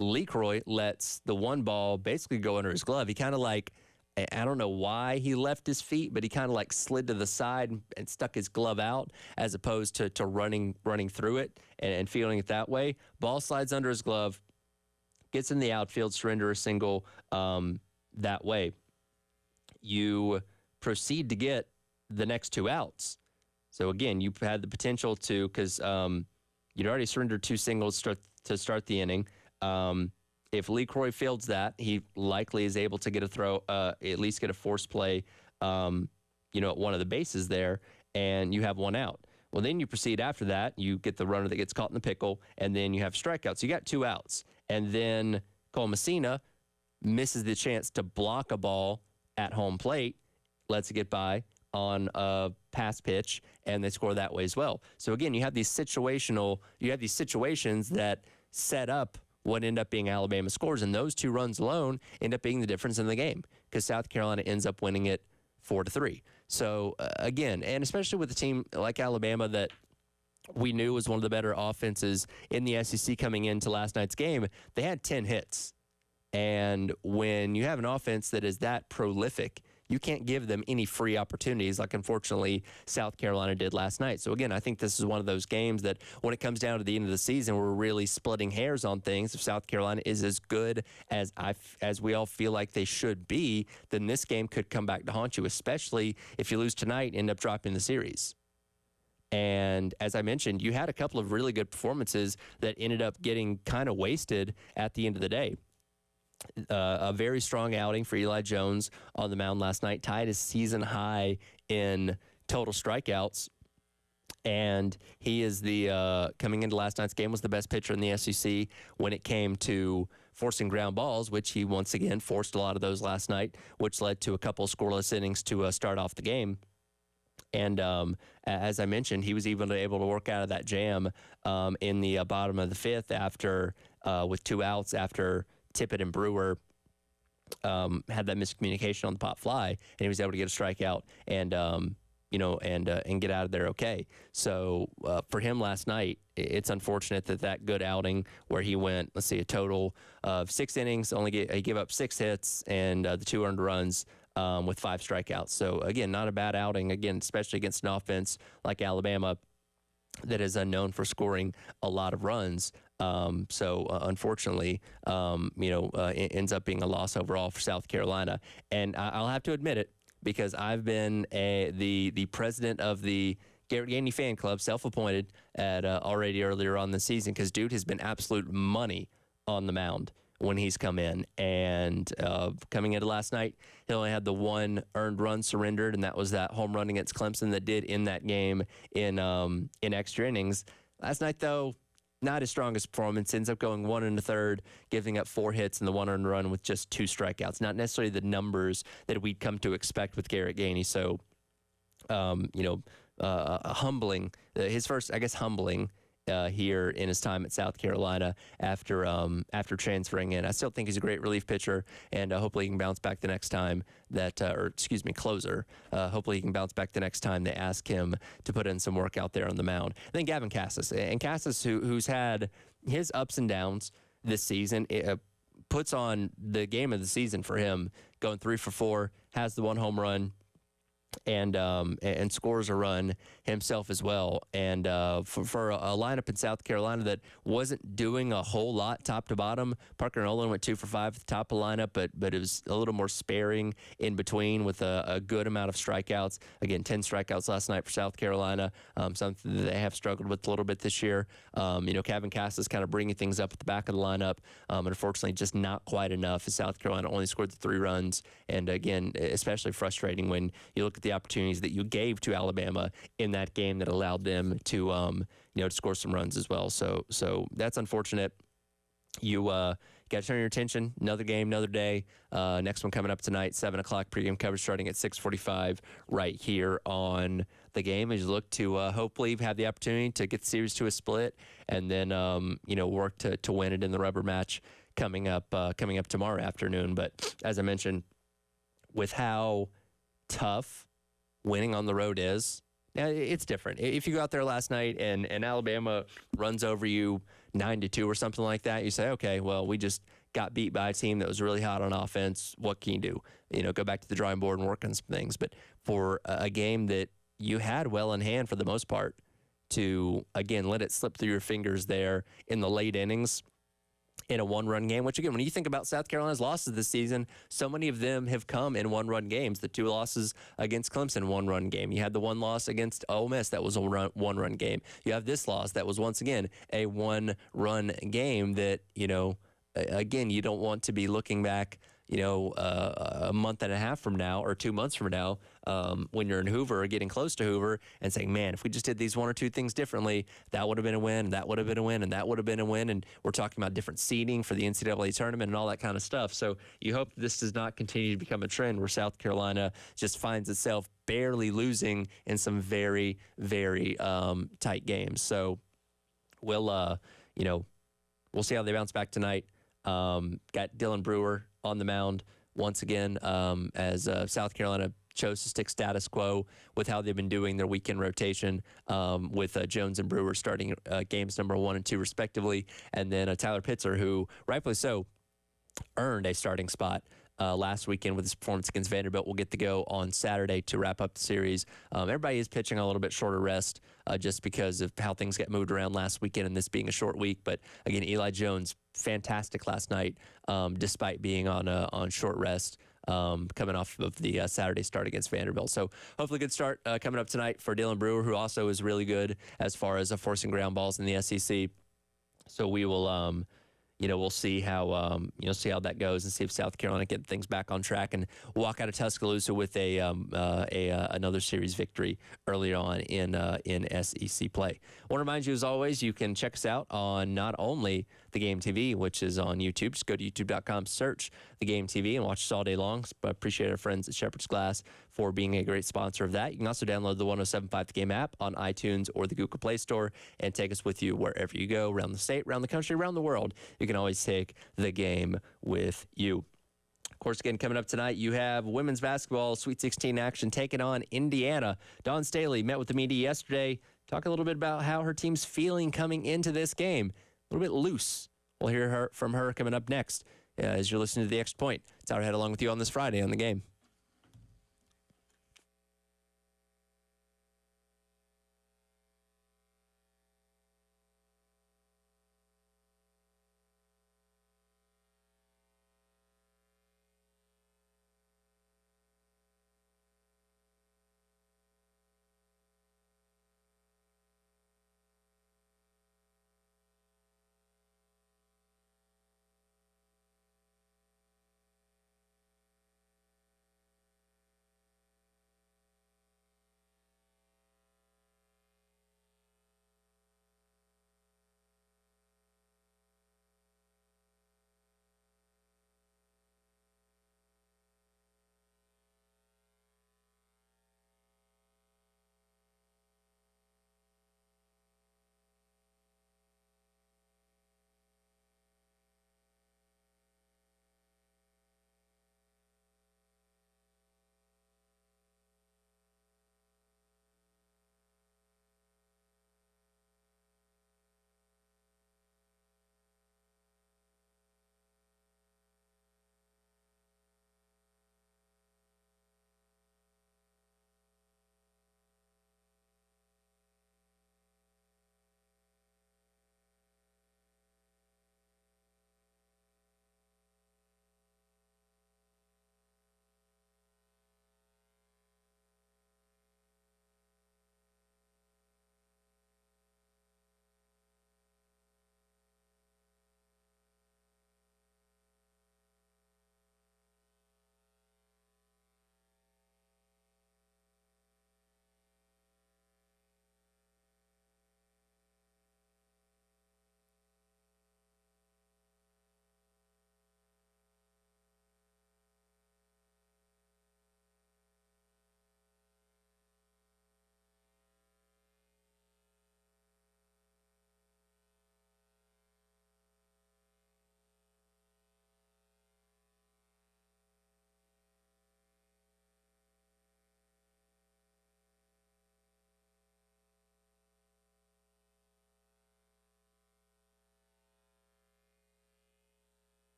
LeCroy lets the one ball basically go under his glove. He kind of like, I don't know why he left his feet, but he kind of like slid to the side and stuck his glove out as opposed to running through it and fielding it that way. Ball slides under his glove, gets in the outfield, surrender a single that way. You proceed to get the next two outs. So, again, you had the potential to, because you'd already surrendered two singles to start the inning. If LeCroy fields that, he likely is able to get a throw, at least get a force play, at one of the bases there, and you have one out. Well, then you proceed after that. You get the runner that gets caught in the pickle, and then you have strikeouts. You got two outs. And then Cole Messina misses the chance to block a ball at home plate, lets it get by on a pass pitch, and they score that way as well. So, again, you have these situations that set up what end up being Alabama scores, and those two runs alone end up being the difference in the game because South Carolina ends up winning it 4-3. So, again, and especially with a team like Alabama that we knew was one of the better offenses in the SEC coming into last night's game, they had 10 hits. And when you have an offense that is that prolific, you can't give them any free opportunities like, unfortunately, South Carolina did last night. So, again, I think this is one of those games that when it comes down to the end of the season, we're really splitting hairs on things. If South Carolina is as good as we all feel like they should be, then this game could come back to haunt you, especially if you lose tonight and end up dropping the series. And as I mentioned, you had a couple of really good performances that ended up getting kind of wasted at the end of the day. A very strong outing for Eli Jones on the mound last night, tied his season high in total strikeouts. And he is coming into last night's game, was the best pitcher in the SEC when it came to forcing ground balls, which he once again forced a lot of those last night, which led to a couple of scoreless innings to start off the game. And as I mentioned, he was even able to work out of that jam in the bottom of the fifth with two outs after Tippett and Brewer had that miscommunication on the pop fly, and he was able to get a strikeout and get out of there okay. So for him last night, it's unfortunate that good outing where he went, a total of 6 innings, he gave up 6 hits and the 2 earned runs with 5 strikeouts. So again, not a bad outing, again, especially against an offense like Alabama that is known for scoring a lot of runs. Unfortunately, it ends up being a loss overall for South Carolina. And I'll have to admit it, because I've been the president of the Garrett Gainey fan club, self-appointed, already earlier on the season, because dude has been absolute money on the mound when he's come in. And coming into last night, he only had the 1 earned run surrendered, and that was that home run against Clemson that did in that game in extra innings. Last night, though, not his strongest performance. Ends up going 1 1/3, giving up 4 hits and the 1 earned run with just 2 strikeouts. Not necessarily the numbers that we'd come to expect with Garrett Gainey. So, humbling. His first, humbling here in his time at South Carolina after transferring in. I still think he's a great relief pitcher, and hopefully he can bounce back the next time closer. Hopefully he can bounce back the next time they ask him to put in some work out there on the mound. Then Gavin Cassis, who's had his ups and downs this season, puts on the game of the season for him, going 3 for 4, has the 1 home run, and scores a run himself as well. And for a lineup in South Carolina that wasn't doing a whole lot top to bottom, Parker Nolan went 2 for 5 at the top of the lineup, but it was a little more sparing in between with a good amount of strikeouts. Again, 10 strikeouts last night for South Carolina, something that they have struggled with a little bit this year. Gavin Cassis kind of bringing things up at the back of the lineup, and unfortunately just not quite enough, as South Carolina only scored the 3 runs. And again, especially frustrating when you look at the opportunities that you gave to Alabama in that game that allowed them to to score some runs as well. So that's unfortunate. You got to turn your attention. Another game, another day. Next one coming up tonight, 7 o'clock pregame coverage starting at 6:45 right here on the game. As you look to hopefully have the opportunity to get the series to a split, and then work to win it in the rubber match coming up tomorrow afternoon. But as I mentioned, with how tough winning on the road is, it's different. If you go out there last night and Alabama runs over you 9-2 or something like that, you say, okay, well, we just got beat by a team that was really hot on offense. What can you do? Go back to the drawing board and work on some things. But for a game that you had well in hand for the most part, to, again, let it slip through your fingers there in the late innings in a one-run game, which, again, when you think about South Carolina's losses this season, so many of them have come in one-run games. The 2 losses against Clemson, one-run game. You had the 1 loss against Ole Miss. That was a one-run game. You have this loss that was, once again, a one-run game that, again, you don't want to be looking back, a month and a half from now or 2 months from now when you're in Hoover or getting close to Hoover and saying, man, if we just did these 1 or 2 things differently, that would have been a win, that would have been a win, and that would have been a win. And we're talking about different seeding for the NCAA tournament and all that kind of stuff. So you hope this does not continue to become a trend where South Carolina just finds itself barely losing in some very, very tight games. So we'll see how they bounce back tonight. Got Dylan Brewer on the mound once again as South Carolina chose to stick status quo with how they've been doing their weekend rotation with Jones and Brewer starting games number 1 and 2 respectively. And then Tyler Pitzer, who rightfully so earned a starting spot last weekend with his performance against Vanderbilt, will get to go on Saturday to wrap up the series. Everybody is pitching a little bit shorter rest just because of how things got moved around last weekend and this being a short week. But again, Eli Jones, fantastic last night despite being on short rest. Coming off of the Saturday start against Vanderbilt. So hopefully a good start coming up tonight for Dylan Brewer, who also is really good as far as forcing ground balls in the SEC. So we will we'll see how see how that goes and see if South Carolina get things back on track and walk out of Tuscaloosa with another series victory early on in SEC play. I want to remind you, as always, you can check us out on not only the Game TV, which is on YouTube. Just go to youtube.com, search the Game TV, and watch us all day long. But appreciate our friends at Shepherd's Glass for being a great sponsor of that. You can also download the 107.5 The Game app on iTunes or the Google Play Store and take us with you wherever you go, around the state, around the country, around the world. You can always take the game with you. Of course, again, coming up tonight, you have women's basketball Sweet 16 action taking on Indiana. Dawn Staley met with the media yesterday, talking a little bit about how her team's feeling coming into this game. A little bit loose. We'll hear from her coming up next as you're listening to The Extra Point. It's our head along with you on this Friday on The Game.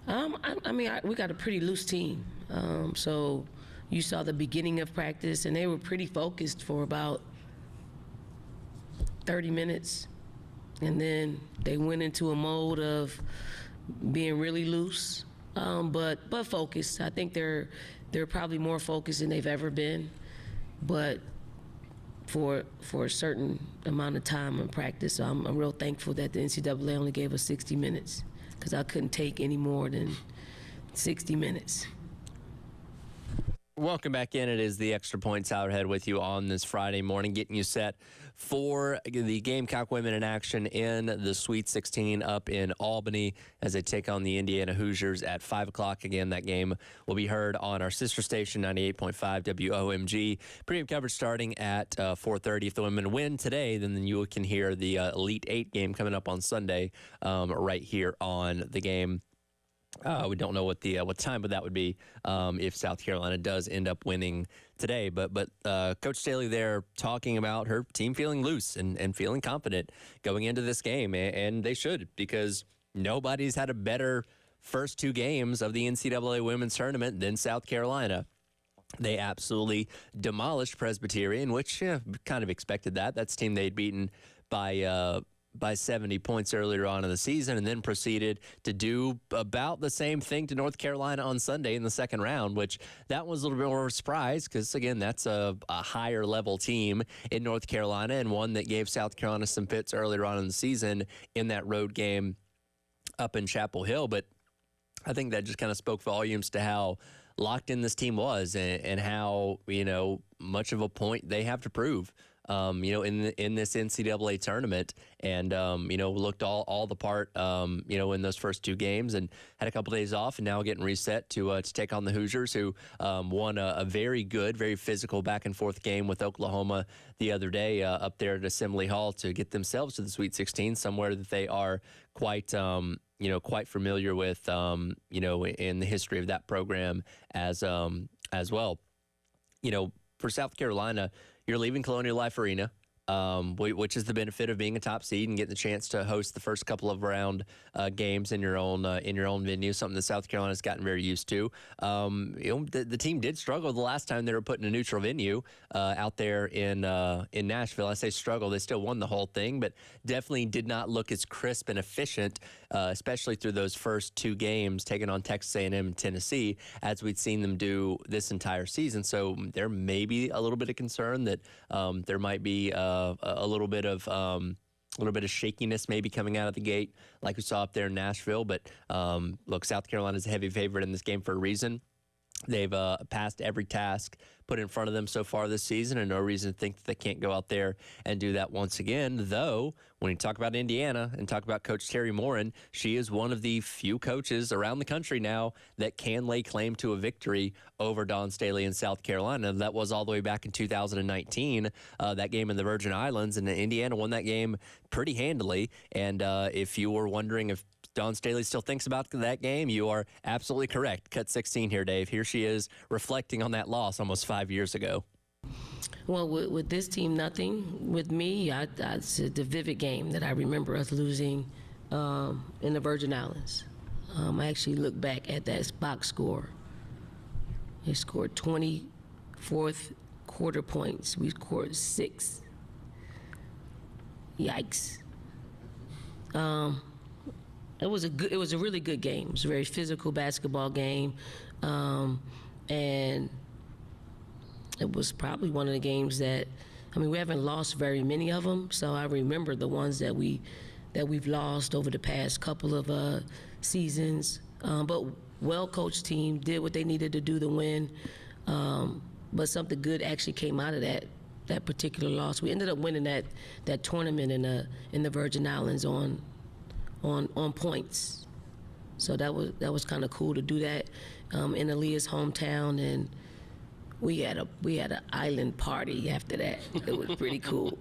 I mean, we got a pretty loose team. So you saw the beginning of practice, and they were pretty focused for about 30 minutes. And then they went into a mode of being really loose, but focused. I think they're probably more focused than they've ever been, but for a certain amount of time in practice. So I'm real thankful that the NCAA only gave us 60 minutes, because I couldn't take any more than 60 minutes. Welcome back in. It is the Extra Points Hourhead with you on this Friday morning, getting you set for the Gamecock women in action in the Sweet 16 up in Albany as they take on the Indiana Hoosiers at 5 o'clock. Again, that game will be heard on our sister station, 98.5 WOMG. Premium coverage starting at 4:30. If the women win today, then you can hear the Elite 8 game coming up on Sunday right here on the game. We don't know what time, but that would be if South Carolina does end up winning today. But Coach Staley there talking about her team feeling loose and feeling confident going into this game, and they should, because nobody's had a better first two games of the NCAA women's tournament than South Carolina. They absolutely demolished Presbyterian, which kind of expected that. That's a team they'd beaten by 70 points earlier on in the season, and then proceeded to do about the same thing to North Carolina on Sunday in the second round, which that was a little bit more of a surprise because, again, that's a higher level team in North Carolina, and one that gave South Carolina some fits earlier on in the season in that road game up in Chapel Hill. But I think that just kind of spoke volumes to how locked in this team was, and how, much of a point they have to prove. In this NCAA tournament, and looked all the part, in those first two games, and had a couple days off, and now getting reset to take on the Hoosiers, who won a very good, very physical back and forth game with Oklahoma the other day up there at Assembly Hall to get themselves to the Sweet 16, somewhere that they are quite familiar with, in the history of that program as well. For South Carolina, you're leaving Colonial Life Arena, which is the benefit of being a top seed and getting the chance to host the first couple of round games in your own venue, something that South Carolina's gotten very used to. The team did struggle the last time they were put in a neutral venue out there in Nashville. I say struggle, they still won the whole thing, but definitely did not look as crisp and efficient, especially through those first two games taking on Texas A&M and Tennessee, as we'd seen them do this entire season. So there may be a little bit of concern that there might be a little bit of shakiness maybe coming out of the gate like we saw up there in Nashville. But look, South Carolina's a heavy favorite in this game for a reason. They've passed every task put in front of them so far this season, and no reason to think that they can't go out there and do that once again. Though, when you talk about Indiana and talk about Coach Terry Morin, she is one of the few coaches around the country now that can lay claim to a victory over Dawn Staley in South Carolina. That was all the way back in 2019, that game in the Virgin Islands, and Indiana won that game pretty handily. And if you were wondering if Dawn Staley still thinks about that game, you are absolutely correct. Cut 16 here, Dave. Here she is reflecting on that loss almost 5 years ago. Well, with this team, nothing. With me, it's the vivid game that I remember us losing in the Virgin Islands. I actually look back at that box score. They scored 20 fourth quarter points. We scored 6. Yikes. It was a really good game. It was a very physical basketball game, and it was probably one of the games that, we haven't lost very many of them, so I remember the ones that we've lost over the past couple of seasons. But well-coached team, did what they needed to do to win, but something good actually came out of that particular loss. We ended up winning that tournament in the Virgin Islands on points. So that was kind of cool to do that in Aaliyah's hometown, and we had an island party after that. It was pretty cool.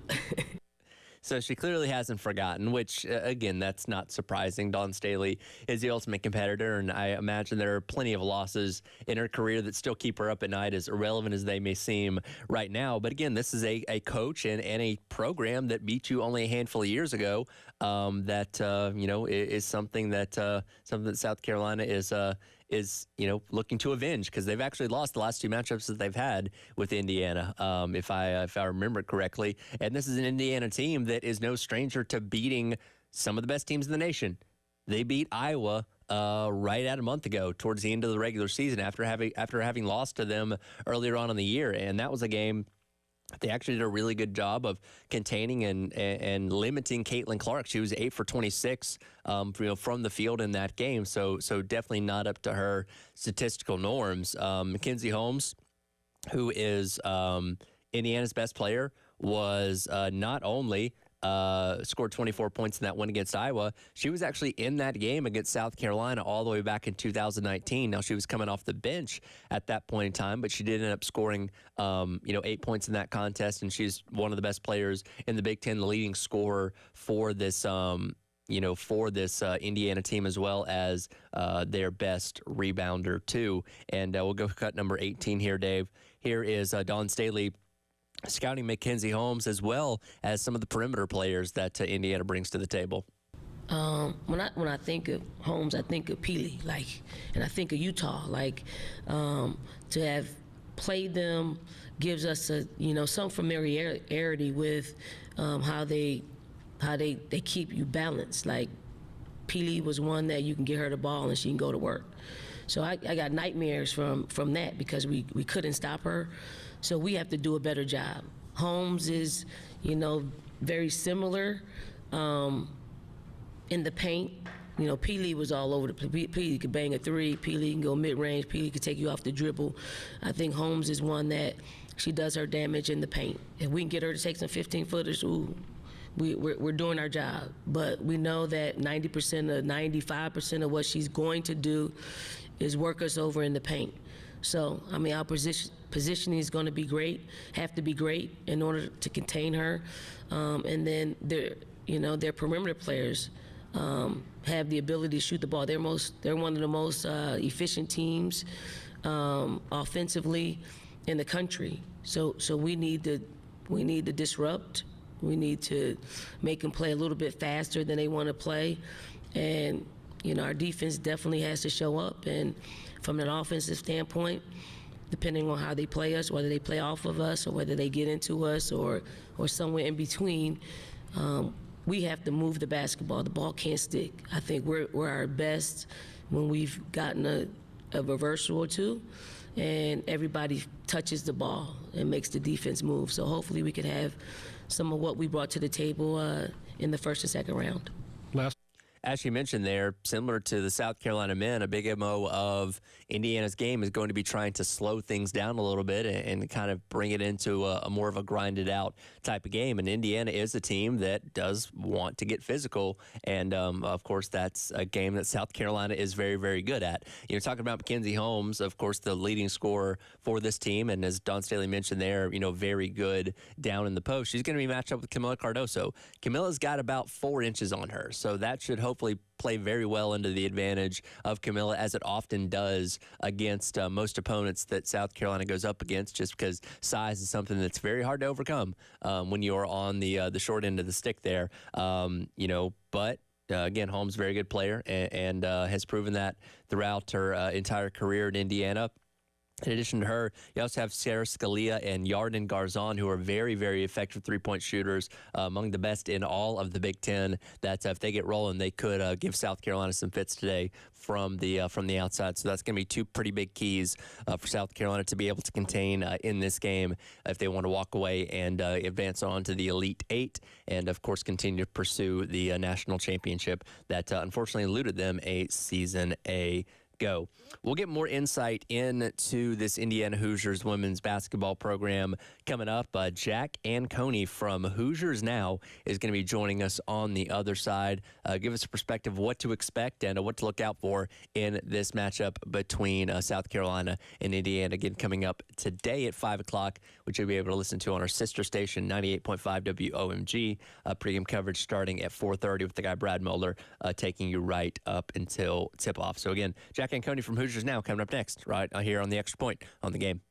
So she clearly hasn't forgotten, which, again, that's not surprising. Dawn Staley is the ultimate competitor, and I imagine there are plenty of losses in her career that still keep her up at night, as irrelevant as they may seem right now. But again, this is a coach and a program that beat you only a handful of years ago. Is something that South Carolina is looking to avenge, because they've actually lost the last two matchups that they've had with Indiana, if I remember it correctly. And this is an Indiana team that is no stranger to beating some of the best teams in the nation. They beat Iowa right at a month ago, towards the end of the regular season, after having lost to them earlier on in the year, and that was a game. They actually did a really good job of containing and limiting Caitlin Clark. She was 8 for 26 from the field in that game. So definitely not up to her statistical norms. Mackenzie Holmes, who is Indiana's best player, was not only scored 24 points in that win against Iowa. She was actually in that game against South Carolina all the way back in 2019. Now, she was coming off the bench at that point in time, but she did end up scoring, 8 points in that contest, and she's one of the best players in the Big Ten, the leading scorer for this, Indiana team, as well as their best rebounder, too. And we'll go cut number 18 here, Dave. Here is Dawn Staley scouting Mackenzie Holmes, as well as some of the perimeter players that Indiana brings to the table. When I think of Holmes, I think of Peely, and I think of Utah. To have played them gives us some familiarity with how they keep you balanced. Like, Peely was one that you can get her the ball and she can go to work. So I got nightmares from that, because we couldn't stop her. So we have to do a better job. Holmes is, very similar in the paint. Peely was all over the place. Peely could bang a three. Peely can go mid-range. Peely could take you off the dribble. I think Holmes is one that she does her damage in the paint. If we can get her to take some 15-footers, we're doing our job. But we know that 90% or 95% of what she's going to do is work us over in the paint. So, our positioning is going to be great, have to be great in order to contain her. And then their perimeter players have the ability to shoot the ball. They're one of the most efficient teams offensively in the country. So we need to disrupt. We need to make them play a little bit faster than they want to play. And our defense definitely has to show up. And from an offensive standpoint, depending on how they play us, whether they play off of us or whether they get into us or somewhere in between, we have to move the basketball. The ball can't stick. I think we're our best when we've gotten a reversal or two, and everybody touches the ball and makes the defense move. So hopefully we can have some of what we brought to the table in the first and second round. As you mentioned there, similar to the South Carolina men, a big MO of Indiana's game is going to be trying to slow things down a little bit and kind of bring it into a more of a grinded out type of game. And Indiana is a team that does want to get physical. And, of course, that's a game that South Carolina is very, very good at. Talking about Mackenzie Holmes, of course, the leading scorer for this team. And as Dawn Staley mentioned there, very good down in the post. She's going to be matched up with Camila Cardoso. Camila's got about 4 inches on her, so that should hopefully play very well into the advantage of Camila, as it often does against most opponents that South Carolina goes up against, just because size is something that's very hard to overcome when you're on the short end of the stick there. But again, Holmes, very good player, and has proven that throughout her entire career in Indiana. In addition to her, you also have Sarah Scalia and Yarden Garzon, who are very, very effective three-point shooters, among the best in all of the Big Ten. That if they get rolling, they could give South Carolina some fits today from the outside. So that's going to be 2 pretty big keys for South Carolina to be able to contain in this game if they want to walk away and advance on to the Elite Eight, and of course continue to pursue the national championship that unfortunately eluded them a season ago. go. We'll get more insight into this Indiana Hoosiers women's basketball program coming up. Jack Anconi from Hoosiers Now is going to be joining us on the other side. Give us a perspective of what to expect and what to look out for in this matchup between South Carolina and Indiana. Again, coming up today at 5 o'clock, which you'll be able to listen to on our sister station, 98.5 WOMG. Pregame coverage starting at 4:30 with the guy Brad Muller taking you right up until tip-off. So again, Jack Anconi from Hoosiers Now coming up next, right here on the Extra Point on the Game.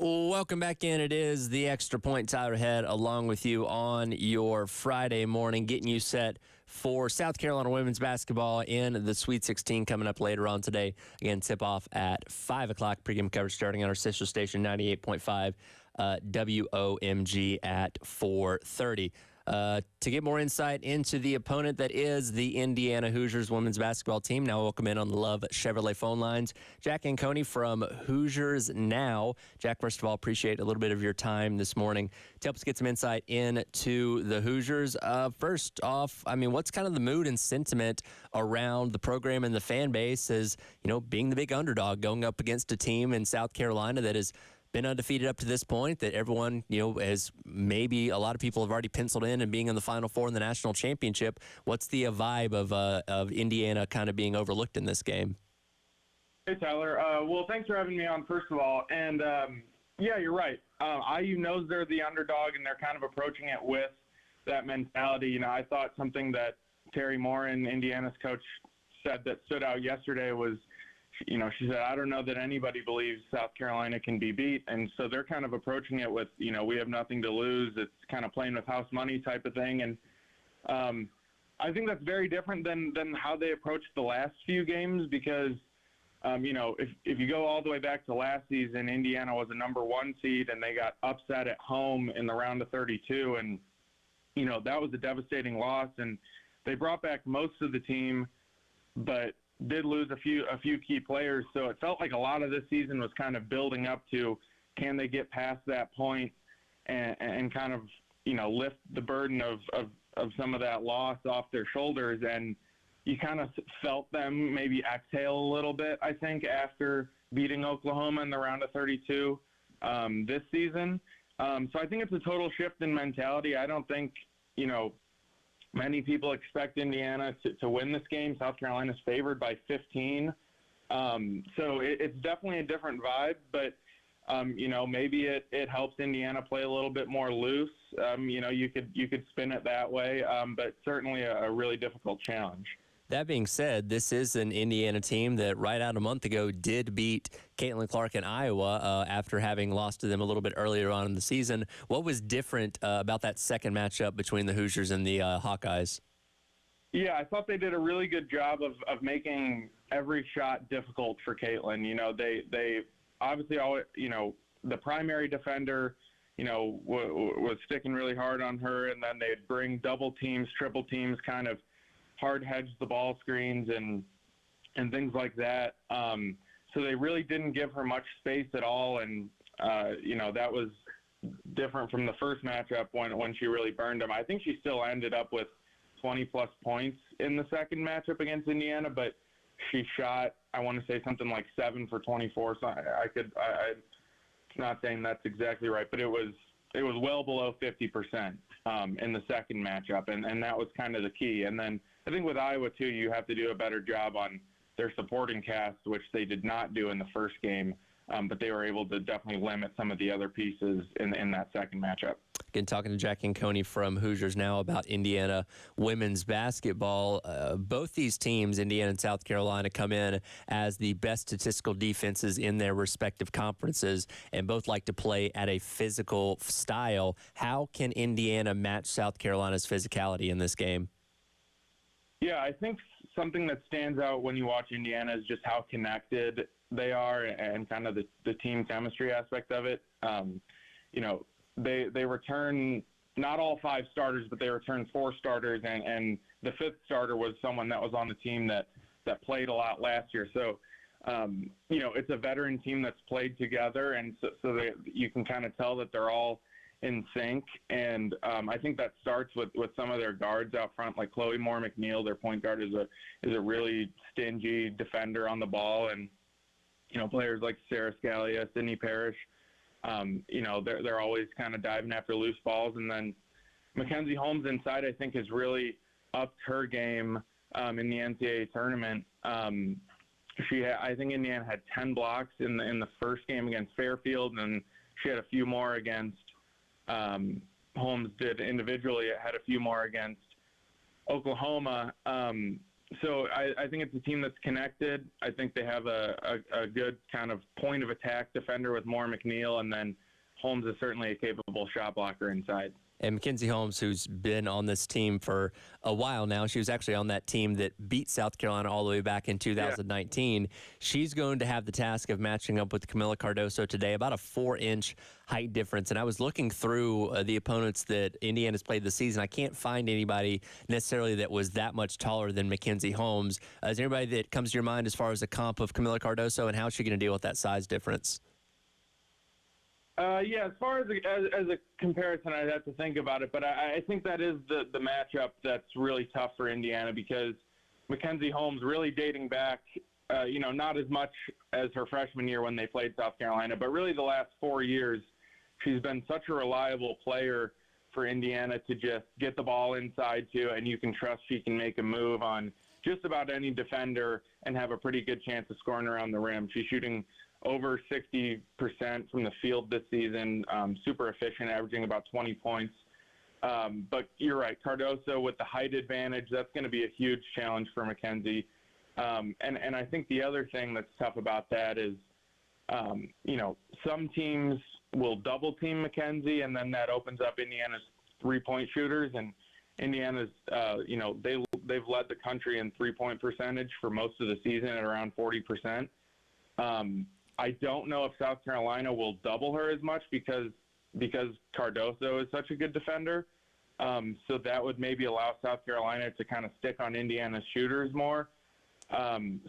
Welcome back in. It is the Extra Point. Tyler Head along with you on your Friday morning, getting you set for South Carolina women's basketball in the Sweet 16 coming up later on today. Again, tip-off at 5 o'clock. Pregame coverage starting on our sister station, 98.5 WOMG at 4:30. To get more insight into the opponent that is the Indiana Hoosiers women's basketball team, now welcome in on the Love Chevrolet phone lines, Jack Anconi from Hoosiers Now. Jack, first of all, appreciate a little bit of your time this morning to help us get some insight into the Hoosiers. First off, I mean, what's kind of the mood and sentiment around the program and the fan base as, you know, being the big underdog going up against a team in South Carolina that is been undefeated up to this point, that everyone, you know, as maybe a lot of people have already penciled in and being in the Final Four in the national championship. What's the vibe of Indiana kind of being overlooked in this game? Hey, Tyler. Well, thanks for having me on, first of all. And, yeah, you're right. IU knows they're the underdog, and they're kind of approaching it with that mentality. You know, I thought something that Terry Morin, Indiana's coach, said that stood out yesterday was, you know, she said, I don't know that anybody believes South Carolina can be beat. And so they're kind of approaching it with, you know, we have nothing to lose. It's kind of playing with house money type of thing. And I think that's very different than how they approached the last few games because, you know, if you go all the way back to last season, Indiana was a number 1 seed and they got upset at home in the round of 32. And, you know, that was a devastating loss. And they brought back most of the team, but did lose a few key players. So it felt like a lot of this season was kind of building up to, can they get past that point and kind of, you know, lift the burden of some of that loss off their shoulders. And you kind of felt them maybe exhale a little bit, I think, after beating Oklahoma in the round of 32 this season. So I think it's a total shift in mentality. I don't think, you know, many people expect Indiana to win this game. South Carolina's favored by 15. So it's definitely a different vibe, but, you know, maybe it helps Indiana play a little bit more loose. You know, you could spin it that way, but certainly a really difficult challenge. That being said, this is an Indiana team that right out a month ago did beat Caitlin Clark in Iowa after having lost to them a little bit earlier on in the season. What was different about that second matchup between the Hoosiers and the Hawkeyes? Yeah, I thought they did a really good job of making every shot difficult for Caitlin. You know, they obviously always, you know, the primary defender, you know, was sticking really hard on her, and then they'd bring double teams, triple teams, kind of hard hedge the ball screens and things like that. So they really didn't give her much space at all. And, you know, that was different from the first matchup when she really burned them. I think she still ended up with 20-plus points in the second matchup against Indiana, but she shot, I want to say something like 7 for 24. So I'm not saying that's exactly right, but it was well below 50% in the second matchup, and that was kind of the key. And then I think with Iowa, too, you have to do a better job on their supporting cast, which they did not do in the first game, but they were able to definitely limit some of the other pieces in that second matchup. Again, talking to Jack Anconi from Hoosiers Now about Indiana women's basketball. Both these teams, Indiana and South Carolina, come in as the best statistical defenses in their respective conferences, and both like to play at a physical style. How can Indiana match South Carolina's physicality in this game? Yeah, I think something that stands out when you watch Indiana is just how connected they are and kind of the team chemistry aspect of it. You know, they return not all 5 starters, but they return 4 starters, and the 5th starter was someone that was on the team that played a lot last year. So, you know, it's a veteran team that's played together, and so you can kind of tell that they're all in sync. And I think that starts with some of their guards out front, like Chloe Moore McNeil. Their point guard is a really stingy defender on the ball, and you know, players like Sarah Scalia, Sydney Parrish. You know, they're always kind of diving after loose balls. And then Mackenzie Holmes inside, I think, has really upped her game in the NCAA tournament. I think Indiana had 10 blocks in the first game against Fairfield, and she had a few more against Holmes did individually. Had a few more against Oklahoma. So I think it's a team that's connected. I think they have a good kind of point of attack defender with Moore McNeil, and then Holmes is certainly a capable shot blocker inside. And Mackenzie Holmes, who's been on this team for a while now, she was actually on that team that beat South Carolina all the way back in 2019. Yeah. She's going to have the task of matching up with Camila Cardoso today, about a 4-inch height difference. And I was looking through the opponents that Indiana's played this season. I can't find anybody necessarily that was that much taller than Mackenzie Holmes. Is there anybody that comes to your mind as far as a comp of Camila Cardoso, and how is she going to deal with that size difference? Yeah, as far as a comparison, I'd have to think about it, but I think that is the matchup that's really tough for Indiana, because Mackenzie Holmes, really dating back, not as much as her freshman year when they played South Carolina, but really the last 4 years, she's been such a reliable player for Indiana to just get the ball inside to, and you can trust she can make a move on just about any defender and have a pretty good chance of scoring around the rim. She's shooting over 60% from the field this season, super efficient, averaging about 20 points. But you're right, Cardoso with the height advantage, that's going to be a huge challenge for Mackenzie. And I think the other thing that's tough about that is, some teams will double team Mackenzie, and then that opens up Indiana's three-point shooters. And Indiana's, they've led the country in three-point percentage for most of the season at around 40%. I don't know if South Carolina will double her as much because Cardoso is such a good defender. So that would maybe allow South Carolina to kind of stick on Indiana's shooters more.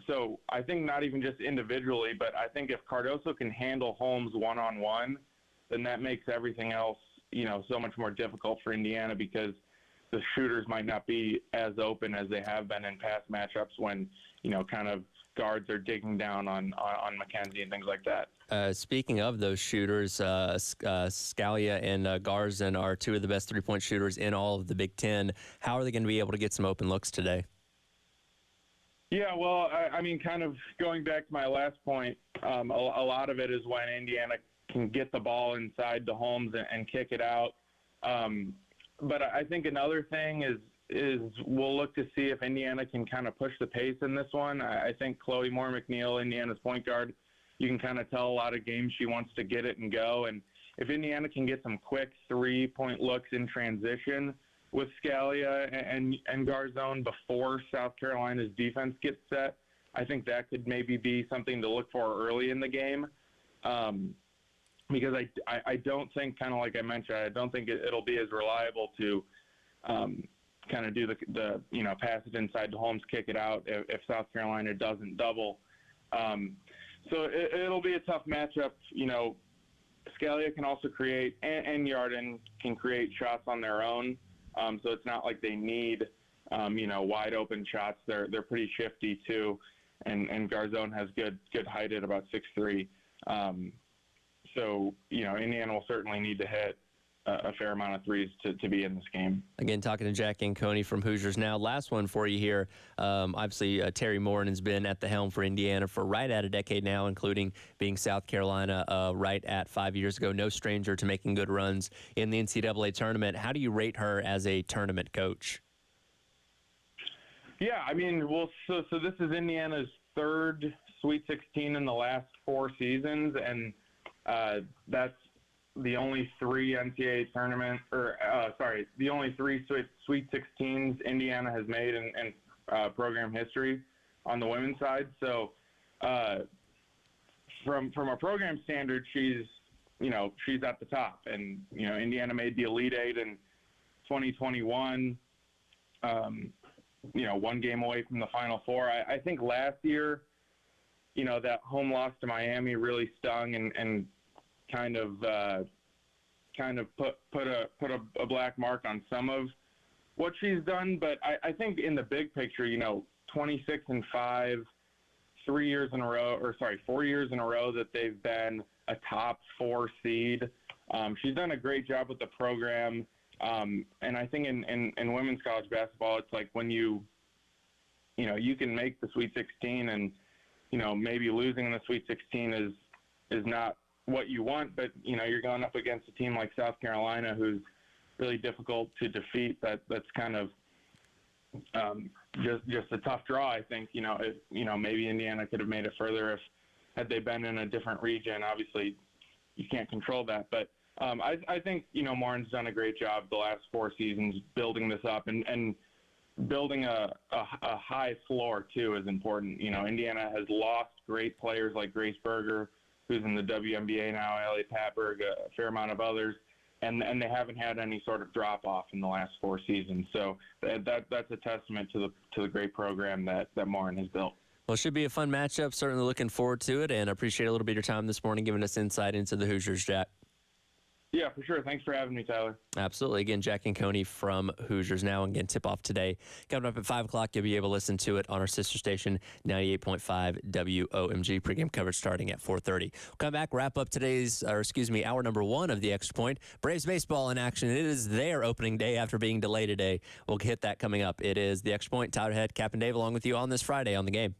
So I think not even just individually, but I think if Cardoso can handle Holmes one-on-one, then that makes everything else, so much more difficult for Indiana, because the shooters might not be as open as they have been in past matchups when, kind of guards are digging down on Mackenzie and things like that. Speaking of those shooters, Scalia and Garzon are two of the best three-point shooters in all of the Big Ten. How are they going to be able to get some open looks today? Yeah, well, I mean, kind of going back to my last point, a lot of it is when Indiana can get the ball inside to Holmes and kick it out. But I think another thing is we'll look to see if Indiana can kind of push the pace in this one. I think Chloe Moore McNeil, Indiana's point guard, you can kind of tell a lot of games she wants to get it and go. And if Indiana can get some quick three-point looks in transition with Scalia and Garzon before South Carolina's defense gets set, I think that could maybe be something to look for early in the game. Because I don't think, kind of like I mentioned, I don't think it'll be as reliable to kind of do the pass it inside to Holmes, kick it out if South Carolina doesn't double. So it'll be a tough matchup. Scalia can also create, and Yarden can create shots on their own. So it's not like they need, wide open shots. They're pretty shifty too. And Garzon has good height at about 6'3". So, Indiana will certainly need to hit a fair amount of threes to be in this game. Again, talking to Jack Anconi from Hoosiers Now. Last one for you here. Obviously, Terry Morin has been at the helm for Indiana for right at a decade now, including being South Carolina right at 5 years ago. No stranger to making good runs in the NCAA tournament. How do you rate her as a tournament coach? Yeah, I mean, well, so this is Indiana's third Sweet 16 in the last 4 seasons, and that's the only 3 NCAA tournament, the only 3 Sweet 16s Indiana has made in program history on the women's side. So from a program standard, she's at the top. And, Indiana made the Elite Eight in 2021, one game away from the Final Four. I think last year, that home loss to Miami really stung and kind of put a black mark on some of what she's done. But I think in the big picture, 26-5, 4 years in a row that they've been a top 4 seed. She's done a great job with the program. And I think in women's college basketball, it's like when you can make the Sweet 16 and, maybe losing in the Sweet 16 is not what you want, but, you're going up against a team like South Carolina who's really difficult to defeat. That's kind of, just a tough draw. I think if maybe Indiana could have made it further if had they been in a different region. Obviously, you can't control that, but I think Morin's done a great job the last 4 seasons building this up and building a high floor too is important. Indiana has lost great players like Grace Berger, who's in the WNBA now, Elliot Patberg, a fair amount of others, and they haven't had any sort of drop off in the last 4 seasons. So that's a testament to the great program that Morin has built. Well, it should be a fun matchup. Certainly looking forward to it, and I appreciate a little bit of your time this morning giving us insight into the Hoosiers, Jack. Yeah, for sure. Thanks for having me, Tyler. Absolutely. Again, Jack and Coney from Hoosiers Now. Again, tip-off today. Coming up at 5 o'clock, you'll be able to listen to it on our sister station, 98.5 WOMG. Pregame coverage starting at 4:30. We'll come back, wrap up hour number 1 of the Extra Point. Braves baseball in action. It is their opening day after being delayed today. We'll hit that coming up. It is the Extra Point. Tyler Head, Cap and Dave, along with you on this Friday on the game.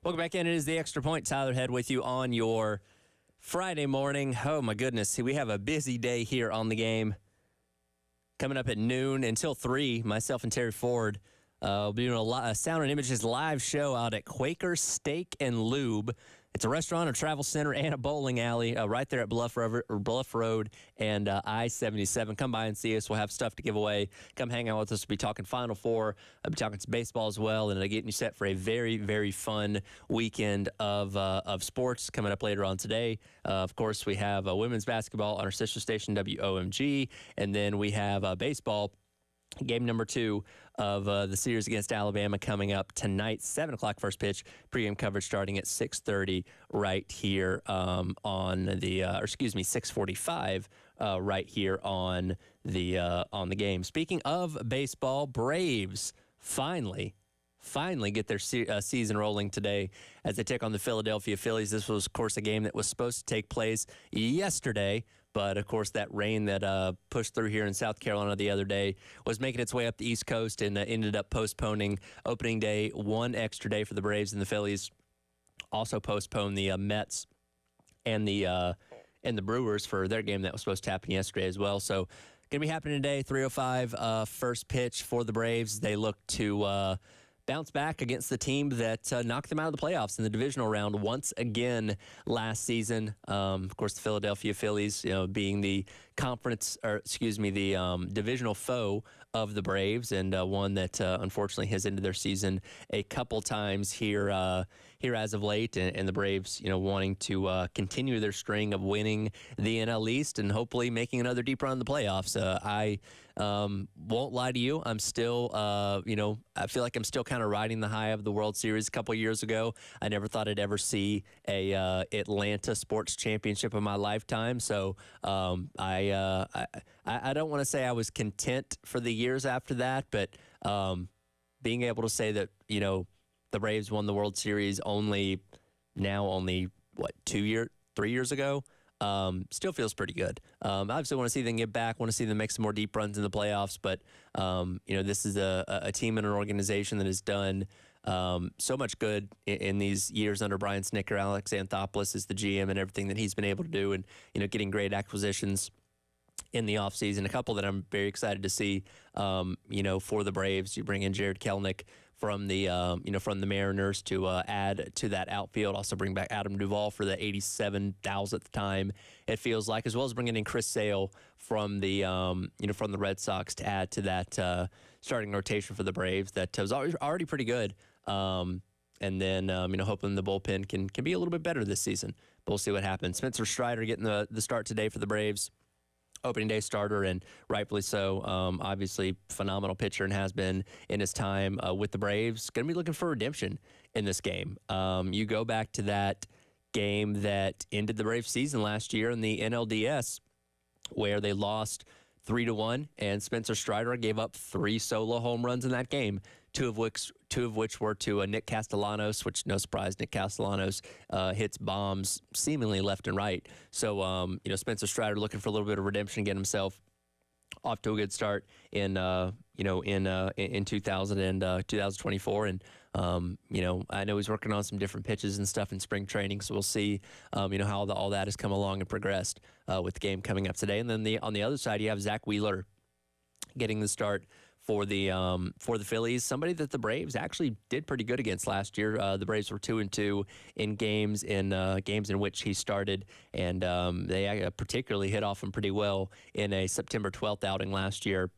Welcome back in. It is the Extra Point. Tyler Head with you on your Friday morning. Oh, my goodness. We have a busy day here on the game. Coming up at noon until 3, myself and Terry Ford will be doing a Sound and Images live show out at Quaker Steak and Lube. It's a restaurant, a travel center, and a bowling alley right there at Bluff Road and I-77. Come by and see us. We'll have stuff to give away. Come hang out with us. We'll be talking Final Four. I'll be talking some baseball as well, and getting you set for a very, very fun weekend of sports coming up later on today. Of course, we have women's basketball on our sister station, WOMG, and then we have baseball. Game number 2 of the series against Alabama coming up tonight, 7 o'clock first pitch. Pregame coverage starting at 6:30 right here on the, 6:45 right here on the game. Speaking of baseball, Braves finally get their season rolling today as they take on the Philadelphia Phillies. This was, of course, a game that was supposed to take place yesterday. But, of course, that rain that pushed through here in South Carolina the other day was making its way up the East Coast and ended up postponing opening day one extra day for the Braves, and the Phillies also postponed the Mets and the Brewers for their game that was supposed to happen yesterday as well. So going to be happening today, 3:05 first pitch for the Braves. They look to bounce back against the team that knocked them out of the playoffs in the divisional round once again last season. Of course, the Philadelphia Phillies, being the divisional foe of the Braves, and one that unfortunately has ended their season a couple times here as of late, and the Braves, wanting to continue their string of winning the NL East and hopefully making another deep run in the playoffs. I won't lie to you. I'm still, I feel like I'm still kind of riding the high of the World Series a couple years ago. I never thought I'd ever see a Atlanta sports championship in my lifetime. So I don't want to say I was content for the years after that, but being able to say that, the Braves won the World Series only 3 years ago, still feels pretty good. Obviously want to see them get back, want to see them make some more deep runs in the playoffs, but, this is a team and an organization that has done so much good in these years under Brian Snicker. Alex Anthopoulos is the GM, and everything that he's been able to do, and, getting great acquisitions in the offseason. A couple that I'm very excited to see, for the Braves. You bring in Jared Kelenic from the Mariners to add to that outfield. Also bring back Adam Duvall for the 87,000th time, it feels like, as well as bringing in Chris Sale from the from the Red Sox to add to that starting rotation for the Braves that was already pretty good. And then hoping the bullpen can be a little bit better this season. But we'll see what happens. Spencer Strider getting the start today for the Braves. Opening day starter, and rightfully so. Obviously, phenomenal pitcher and has been in his time with the Braves. Going to be looking for redemption in this game. You go back to that game that ended the Braves season last year in the NLDS, where they lost 3-1, and Spencer Strider gave up 3 solo home runs in that game. Two of which were to Nick Castellanos, which, no surprise, Nick Castellanos hits bombs seemingly left and right. So, Spencer Strider looking for a little bit of redemption, getting himself off to a good start in 2024. And, I know he's working on some different pitches and stuff in spring training, so we'll see, how all that has come along and progressed with the game coming up today. And then on the other side, you have Zach Wheeler getting the start for the Phillies, somebody that the Braves actually did pretty good against last year. The Braves were 2-2 in games in which he started, and they particularly hit off him pretty well in a September 12th outing last year,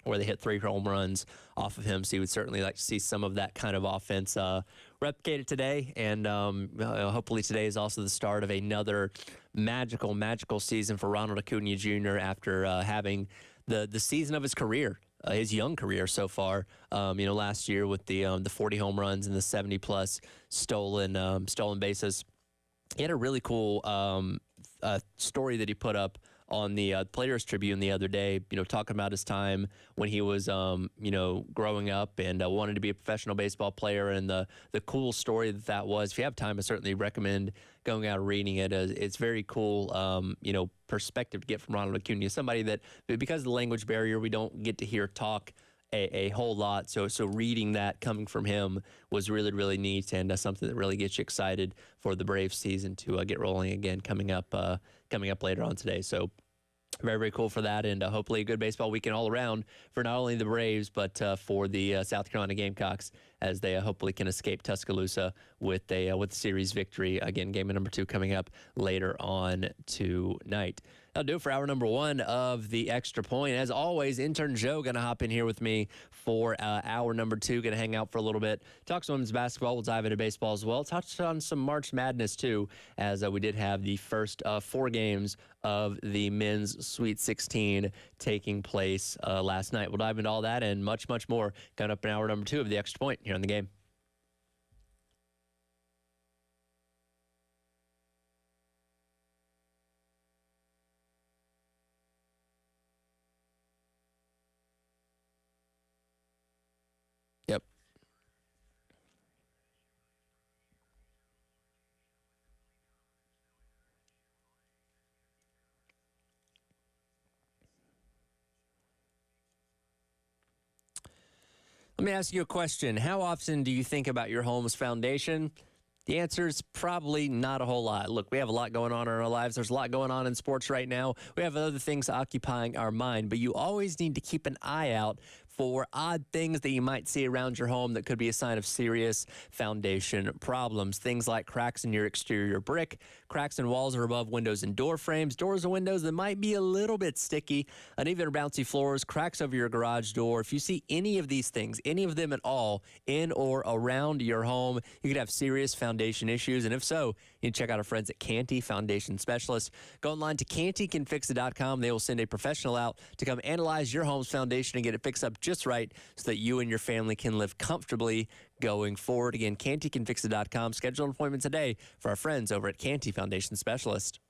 where they hit 3 home runs off of him. So you would certainly like to see some of that kind of offense replicated today, and hopefully today is also the start of another magical season for Ronald Acuna Jr. after having the season of his career. His young career so far, last year with the 40 home runs and the 70-plus stolen bases. He had a really cool story that he put up on the Players Tribune the other day, talking about his time when he was, growing up and wanted to be a professional baseball player, and the cool story that was. If you have time, I certainly recommend going out and reading it. It's very cool, perspective to get from Ronald Acuna, somebody that, because of the language barrier, we don't get to hear talk a whole lot. So reading that coming from him was really, really neat, and something that really gets you excited for the Braves season to get rolling again coming up later on today. So very, very cool for that, and hopefully a good baseball weekend all around for not only the Braves, but for the South Carolina Gamecocks as they hopefully can escape Tuscaloosa with a series victory. Again, game number 2 coming up later on tonight. That'll do it for hour number 1 of the Extra Point. As always, intern Joe going to hop in here with me for hour number 2. Going to hang out for a little bit, talk some women's basketball. We'll dive into baseball as well. Touch on some March Madness too, as we did have the first 4 games of the men's Sweet 16 taking place last night. We'll dive into all that and much, much more coming up in hour number 2 of the Extra Point here on the game. Yep. Let me ask you a question. How often do you think about your home's foundation? The answer is probably not a whole lot. Look, we have a lot going on in our lives. There's a lot going on in sports right now. We have other things occupying our mind, but you always need to keep an eye out for odd things that you might see around your home that could be a sign of serious foundation problems. Things like cracks in your exterior brick, cracks in walls or above windows and door frames, doors and windows that might be a little bit sticky, uneven or bouncy floors, cracks over your garage door. If you see any of these things, any of them at all, in or around your home, you could have serious foundation issues. And if so, you can check out our friends at Canty Foundation Specialists. Go online to cantycanfixit.com. They will send a professional out to come analyze your home's foundation and get it fixed up just right so that you and your family can live comfortably going forward. Again, cantycanfixit.com. Schedule an appointment today for our friends over at Canty Foundation Specialist.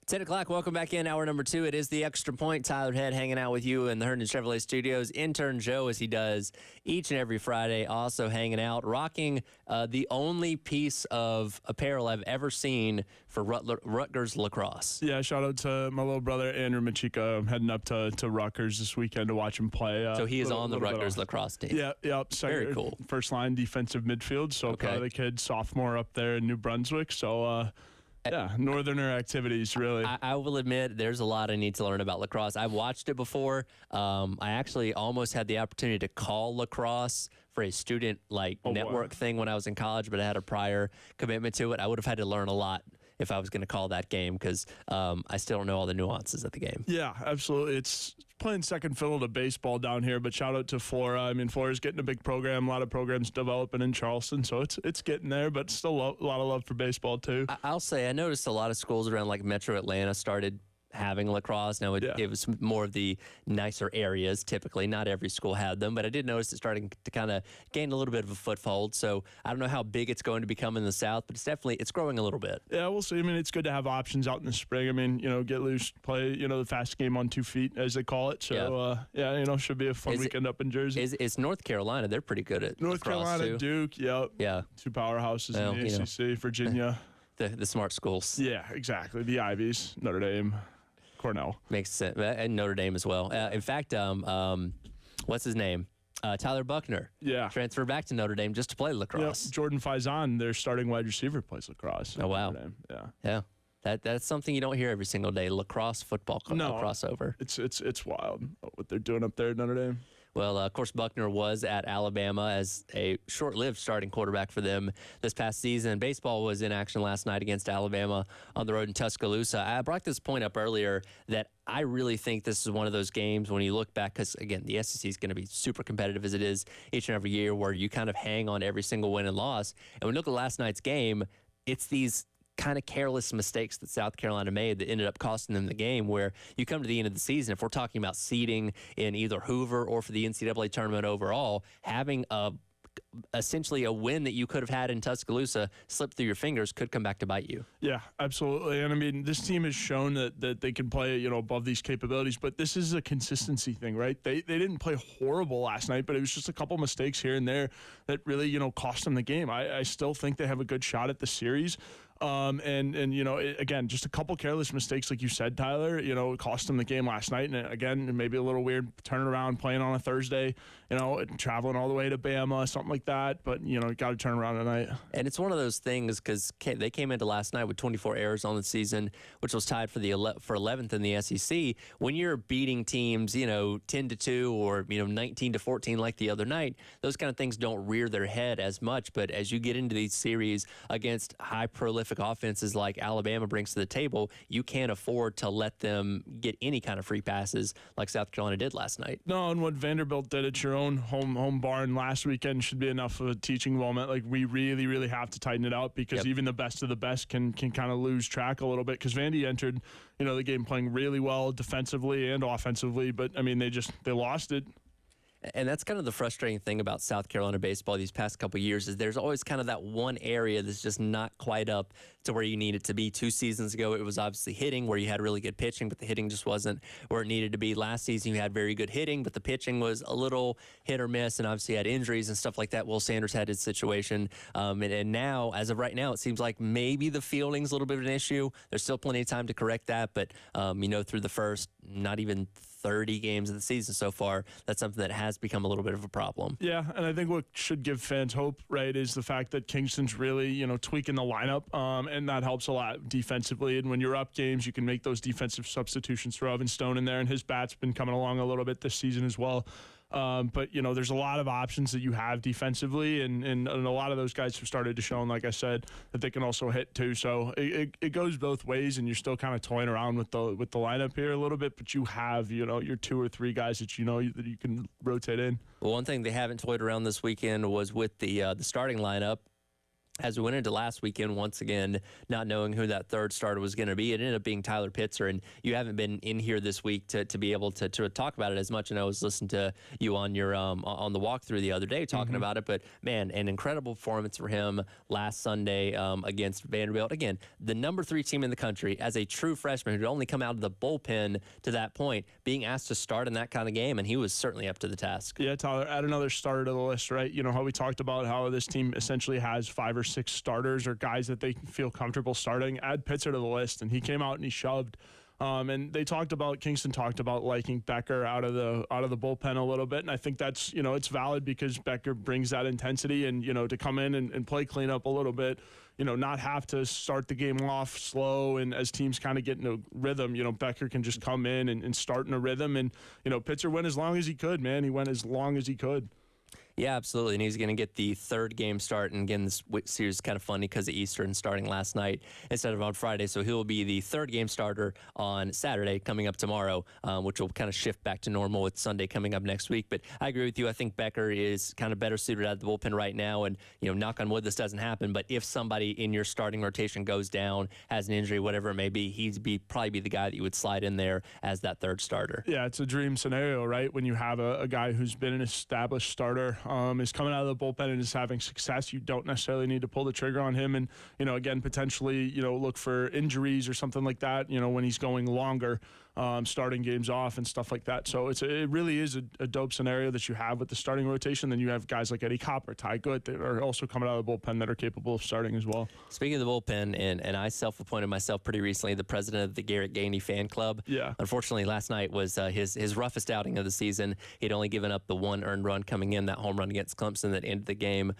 10 o'clock, welcome back in. Hour number 2. It is the Extra Point. Tyler Head hanging out with you in the Herndon Chevrolet Studios. Intern Joe, as he does each and every Friday, also hanging out, rocking the only piece of apparel I've ever seen for Rutgers lacrosse. Yeah, shout out to my little brother, Andrew Machika. I'm heading up to Rutgers this weekend to watch him play. So he is on the Rutgers lacrosse team. Yeah, yep. Very cool. First line defensive midfield. So proud of the kid, sophomore up there in New Brunswick. So, yeah, northerner activities, really. I will admit there's a lot I need to learn about lacrosse. I've watched it before. I actually almost had the opportunity to call lacrosse for a student network thing when I was in college, but I had a prior commitment to it. I would have had to learn a lot if I was going to call that game because I still don't know all the nuances of the game. Yeah, absolutely. It's playing second fiddle to baseball down here, but shout out to Flora. I mean, Flora's getting a big program, a lot of programs developing in Charleston, so it's getting there, but still a lot of love for baseball too. I'll say I noticed a lot of schools around like Metro Atlanta started having lacrosse. Now, it was more of the nicer areas, typically. Not every school had them, but I did notice it starting to kind of gain a little bit of a foothold. So I don't know how big it's going to become in the South, but it's growing a little bit. Yeah, we'll see. I mean, it's good to have options out in the spring. I mean, get loose, play, the fast game on 2 feet, as they call it. So, should be a fun weekend up in Jersey. It's North Carolina. They're pretty good at North Carolina, too. Duke, yep. Yeah. 2 powerhouses in the ACC, Virginia. The smart schools. Yeah, exactly. The Ivies, Notre Dame. Cornell. Makes sense. And Notre Dame as well. In fact, what's his name? Tyler Buckner. Yeah. Transferred back to Notre Dame just to play lacrosse. Yep. Jordan Faison, their starting wide receiver, plays lacrosse. Oh, wow. Yeah. That's something you don't hear every single day. Lacrosse football crossover. It's wild what they're doing up there at Notre Dame. Well, of course, Buckner was at Alabama as a short-lived starting quarterback for them this past season. Baseball was in action last night against Alabama on the road in Tuscaloosa. I brought this point up earlier that I really think this is one of those games when you look back, because, again, the SEC is going to be super competitive as it is each and every year, where you kind of hang on every single win and loss. And when you look at last night's game, it's these kind of careless mistakes that South Carolina made that ended up costing them the game, where you come to the end of the season, if we're talking about seeding in either Hoover or for the NCAA tournament overall, having essentially a win that you could have had in Tuscaloosa slip through your fingers could come back to bite you. Yeah, absolutely. And I mean, this team has shown that they can play, above these capabilities, but this is a consistency thing, right? They didn't play horrible last night, but it was just a couple mistakes here and there that really, cost them the game. I still think they have a good shot at the series. Again, just a couple careless mistakes, like you said, Tyler, it cost them the game last night. And again, maybe a little weird turning around, playing on a Thursday, and traveling all the way to Bama, something like that. But, got to turn around tonight. And it's one of those things because they came into last night with 24 errors on the season, which was tied for 11th in the SEC. When you're beating teams, 10-2 or, 19-14 like the other night, those kind of things don't rear their head as much. But as you get into these series against high prolific offenses like Alabama brings to the table, you can't afford to let them get any kind of free passes like South Carolina did last night. No, and what Vanderbilt did at your own home barn last weekend should be enough of a teaching moment. Like, we really, really have to tighten it out, because even the best of the best can kind of lose track a little bit, because Vandy entered, the game playing really well defensively and offensively, but I mean, they lost it. And that's kind of the frustrating thing about South Carolina baseball these past couple of years, is there's always kind of that one area that's just not quite up to where you need it to be. 2 seasons ago, it was obviously hitting, where you had really good pitching, but the hitting just wasn't where it needed to be. Last season, you had very good hitting, but the pitching was a little hit or miss, and obviously had injuries and stuff like that. Will Sanders had his situation. And now, as of right now, it seems like maybe the fielding's a little bit of an issue. There's still plenty of time to correct that, but, through the first not even 30 games of the season so far, that's something that has become a little bit of a problem. Yeah, and I think what should give fans hope, right, is the fact that Kingston's really, tweaking the lineup, and that helps a lot defensively. And when you're up games, you can make those defensive substitutions. Throw Evan Stone in there, and his bat's been coming along a little bit this season as well. But, there's a lot of options that you have defensively, and a lot of those guys have started to show, and like I said, that they can also hit too. So it goes both ways, and you're still kind of toying around with the lineup here a little bit, but you have, your 2 or 3 guys that that you can rotate in. Well, one thing they haven't toyed around this weekend was with the starting lineup. as we went into last weekend, once again, not knowing who that third starter was going to be, it ended up being Tyler Pitzer. And you haven't been in here this week to be able to talk about it as much. And I was listening to you on your on the walkthrough the other day talking about it. But man, an incredible performance for him last Sunday against Vanderbilt. Again, the number 3 team in the country, as a true freshman who'd only come out of the bullpen to that point, being asked to start in that kind of game, and he was certainly up to the task. Yeah, Tyler, add another starter to the list, right? You know how we talked about how this team essentially has 5 or 6 starters or guys that they feel comfortable starting. Add Pitzer to the list, and he came out and he shoved. And Kingston talked about liking Becker out of the bullpen a little bit, and I think that's, it's valid because Becker brings that intensity, and to come in and play cleanup a little bit, not have to start the game off slow, and as teams kind of get into rhythm, Becker can just come in and start in a rhythm, and Pitzer went as long as he could, man. He went as long as he could. Yeah, absolutely. And he's going to get the 3rd game start. And again, this series is kind of funny because of Easter and starting last night instead of on Friday. So he'll be the 3rd game starter on Saturday coming up tomorrow, which will kind of shift back to normal with Sunday coming up next week. But I agree with you. I think Becker is kind of better suited out of the bullpen right now. And, knock on wood, this doesn't happen. But if somebody in your starting rotation goes down, has an injury, whatever it may be, probably be the guy that you would slide in there as that 3rd starter. Yeah, it's a dream scenario, right? When you have a guy who's been an established starter, is coming out of the bullpen and is having success, you don't necessarily need to pull the trigger on him and, again, potentially, look for injuries or something like that, when he's going longer, starting games off and stuff like that. So it really is a dope scenario that you have with the starting rotation. Then you have guys like Eddie Copper, Ty Good that are also coming out of the bullpen that are capable of starting as well. Speaking of the bullpen, and I self-appointed myself pretty recently the president of the Garrett Gainey fan club. Yeah. Unfortunately, last night was his roughest outing of the season. He'd only given up the 1 earned run coming in, that home run against Clemson that ended the game,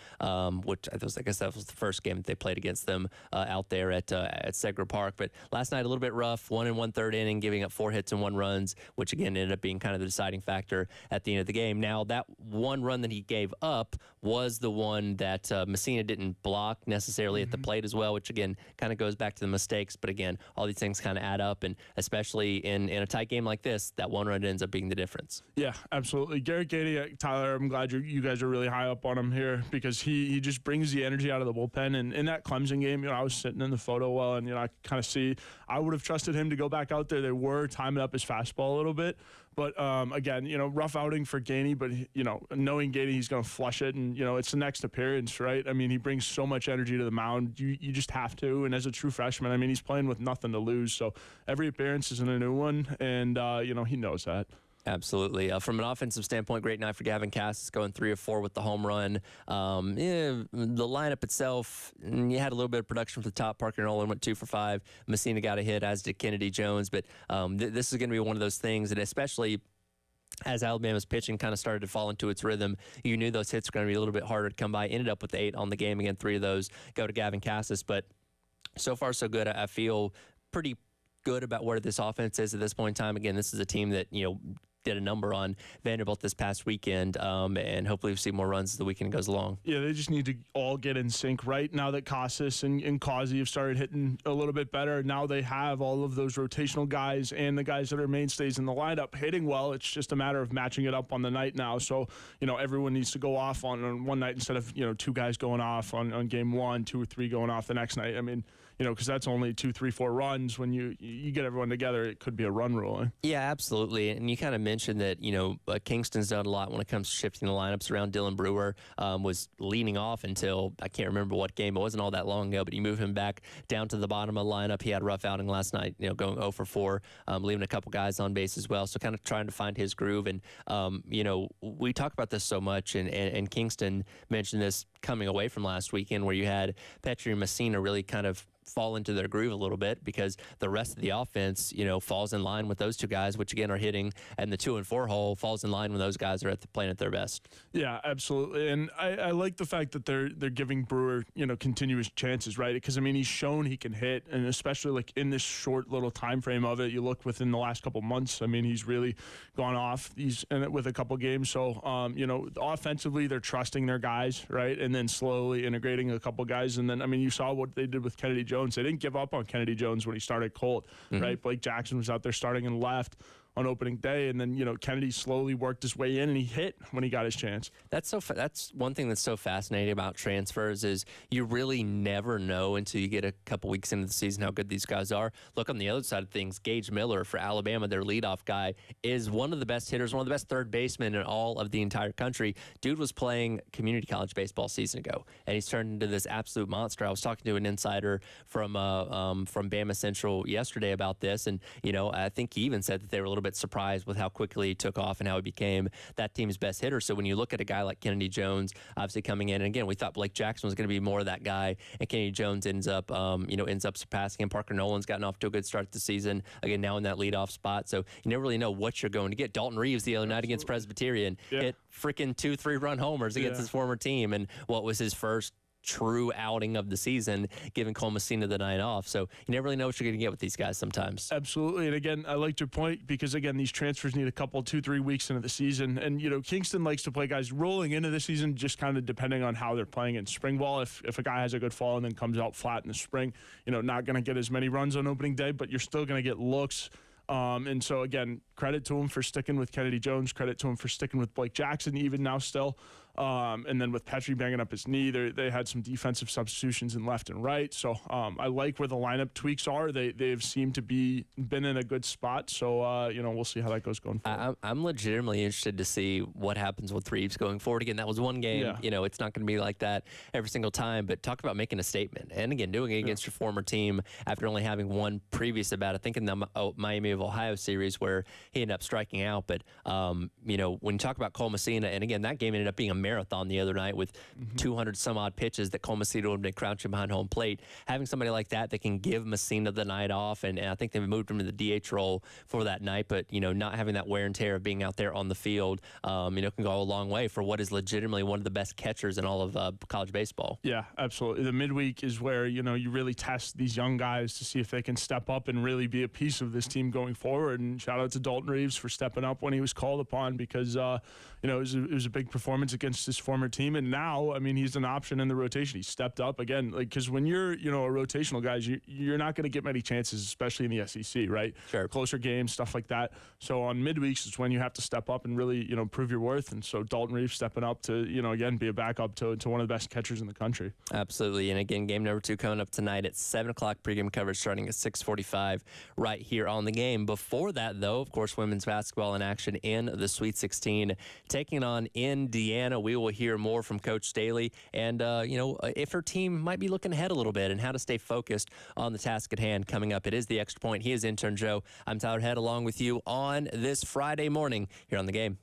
which I guess that was the first game that they played against them out there at Segra Park. But last night a little bit rough, 1 1/3 inning, giving up 4 hits and 1 runs, which again ended up being kind of the deciding factor at the end of the game. Now that 1 run that he gave up was the one that Messina didn't block necessarily at the plate as well, which again kind of goes back to the mistakes. But again, all these things kind of add up, and especially in a tight game like this, that 1 run ends up being the difference. Yeah, absolutely. Garrett Gainey, Tyler, I'm glad you guys are really high up on him here because he just brings the energy out of the bullpen. And in that Clemson game, I was sitting in the photo well, and I kind of see I would have trusted him to go back out there. They were timing up his fastball a little bit. But, again, rough outing for Gainey, but, knowing Gainey, he's going to flush it. And, it's the next appearance, right? I mean, he brings so much energy to the mound. You just have to. And as a true freshman, I mean, he's playing with nothing to lose. So every appearance is a new one. And, he knows that. Absolutely. From an offensive standpoint, great night for Gavin Cassis, going 3 of 4 with the home run. The lineup itself, you had a little bit of production from the top. Parker Nolan went 2 for 5. Messina got a hit, as did Kennedy Jones. But this is going to be one of those things that, especially as Alabama's pitching kind of started to fall into its rhythm, you knew those hits were going to be a little bit harder to come by. Ended up with 8 on the game. Again, 3 of those go to Gavin Cassis. But so far, so good. I feel pretty good about where this offense is at this point in time. Again, this is a team that, did a number on Vanderbilt this past weekend, and hopefully we'll see more runs as the weekend goes along. Yeah, they just need to all get in sync right now that Casas and Causey have started hitting a little bit better. Now they have all of those rotational guys and the guys that are mainstays in the lineup hitting well. It's just a matter of matching it up on the night now. So, everyone needs to go off on one night instead of, 2 guys going off on game 1, 2 or 3 going off the next night. I mean, because that's only 2, 3, 4 runs. When you get everyone together, it could be a run rule. Yeah, absolutely. And you kind of mentioned that, Kingston's done a lot when it comes to shifting the lineups around. Dylan Brewer was leading off until, I can't remember what game. It wasn't all that long ago, but you move him back down to the bottom of the lineup. He had a rough outing last night, going 0 for 4, leaving a couple guys on base as well. So kind of trying to find his groove. And, we talk about this so much, and Kingston mentioned this coming away from last weekend where you had Petrie and Messina really kind of fall into their groove a little bit because the rest of the offense, falls in line with those 2 guys, which again are hitting, and the 2 and 4 hole falls in line when those guys are playing at their best. Yeah, absolutely. And I like the fact that they're giving Brewer, continuous chances, right? Because, I mean, he's shown he can hit, and especially like in this short little time frame of it, you look within the last couple months, I mean, he's really gone off. He's in it with a couple games. So, offensively, they're trusting their guys, right? And then slowly integrating a couple guys. And then, I mean, you saw what they did with Kennedy Jones. They didn't give up on Kennedy Jones when he started Colt, right? Blake Jackson was out there starting in left. on opening day. And then, Kennedy slowly worked his way in, and he hit when he got his chance. That's one thing that's so fascinating about transfers is you really never know until you get a couple weeks into the season how good these guys are. Look, on the other side of things, Gage Miller for Alabama, their leadoff guy, is one of the best hitters, one of the best third basemen in all of the entire country. Dude was playing community college baseball a season ago, and he's turned into this absolute monster. I was talking to an insider from Bama Central yesterday about this, and I think he even said that they were a little bit surprised with how quickly he took off and how he became that team's best hitter. So when you look at a guy like Kennedy Jones, obviously coming in, and again, we thought Blake Jackson was going to be more of that guy, and Kennedy Jones ends up surpassing him. Parker Nolan's gotten off to a good start this season, again, now in that leadoff spot. So you never really know what you're going to get. Dalton Reeves the other night against Presbyterian hit freaking 2-3 run homers against his former team, and what was his first true outing of the season, giving Cole Messina the night off. So you never really know what you're going to get with these guys sometimes. Absolutely. And again, I liked your point because, again, these transfers need a couple, 2-3 weeks into the season. And, Kingston likes to play guys rolling into the season, just kind of depending on how they're playing in spring ball. If a guy has a good fall and then comes out flat in the spring, not going to get as many runs on opening day, but you're still going to get looks. And so, again, credit to him for sticking with Kennedy Jones, credit to him for sticking with Blake Jackson, even now still. And then with Petrie banging up his knee, they had some defensive substitutions in left and right. So I like where the lineup tweaks are. They've seemed to been in a good spot. So, we'll see how that goes going forward. I'm legitimately interested to see what happens with Reeves going forward. Again, that was one game. Yeah. It's not going to be like that every single time. But talk about making a statement. And, again, doing it against your former team after only having one previous about, I think, in the Miami of Ohio series where he ended up striking out. But, when you talk about Cole Messina, and, again, that game ended up being a marathon the other night with 200 some odd pitches that Cole Messina would have been crouching behind home plate. Having somebody like that can give Messina the night off, and I think they've moved him to the DH role for that night, but not having that wear and tear of being out there on the field can go a long way for what is legitimately one of the best catchers in all of college baseball. Yeah, absolutely. The midweek is where you really test these young guys to see if they can step up and really be a piece of this team going forward. And shout out to Dalton Reeves for stepping up when he was called upon, because it was a big performance against his former team, and now, he's an option in the rotation. He stepped up again, because when you're, a rotational guy, you're not going to get many chances, especially in the SEC, right? Sure. Closer games, stuff like that. So on midweeks is when you have to step up and really, prove your worth. And so Dalton Reeves stepping up to, again, be a backup to one of the best catchers in the country. Absolutely. And again, game number 2 coming up tonight at 7 o'clock. Pregame coverage starting at 6:45 right here on the Game. Before that, though, of course, women's basketball in action in the Sweet 16, taking on Indiana. We will hear more from Coach Staley and, if her team might be looking ahead a little bit and how to stay focused on the task at hand coming up. It is the Extra Point. He is Intern Joe. I'm Tyler Head along with you on this Friday morning here on the Game.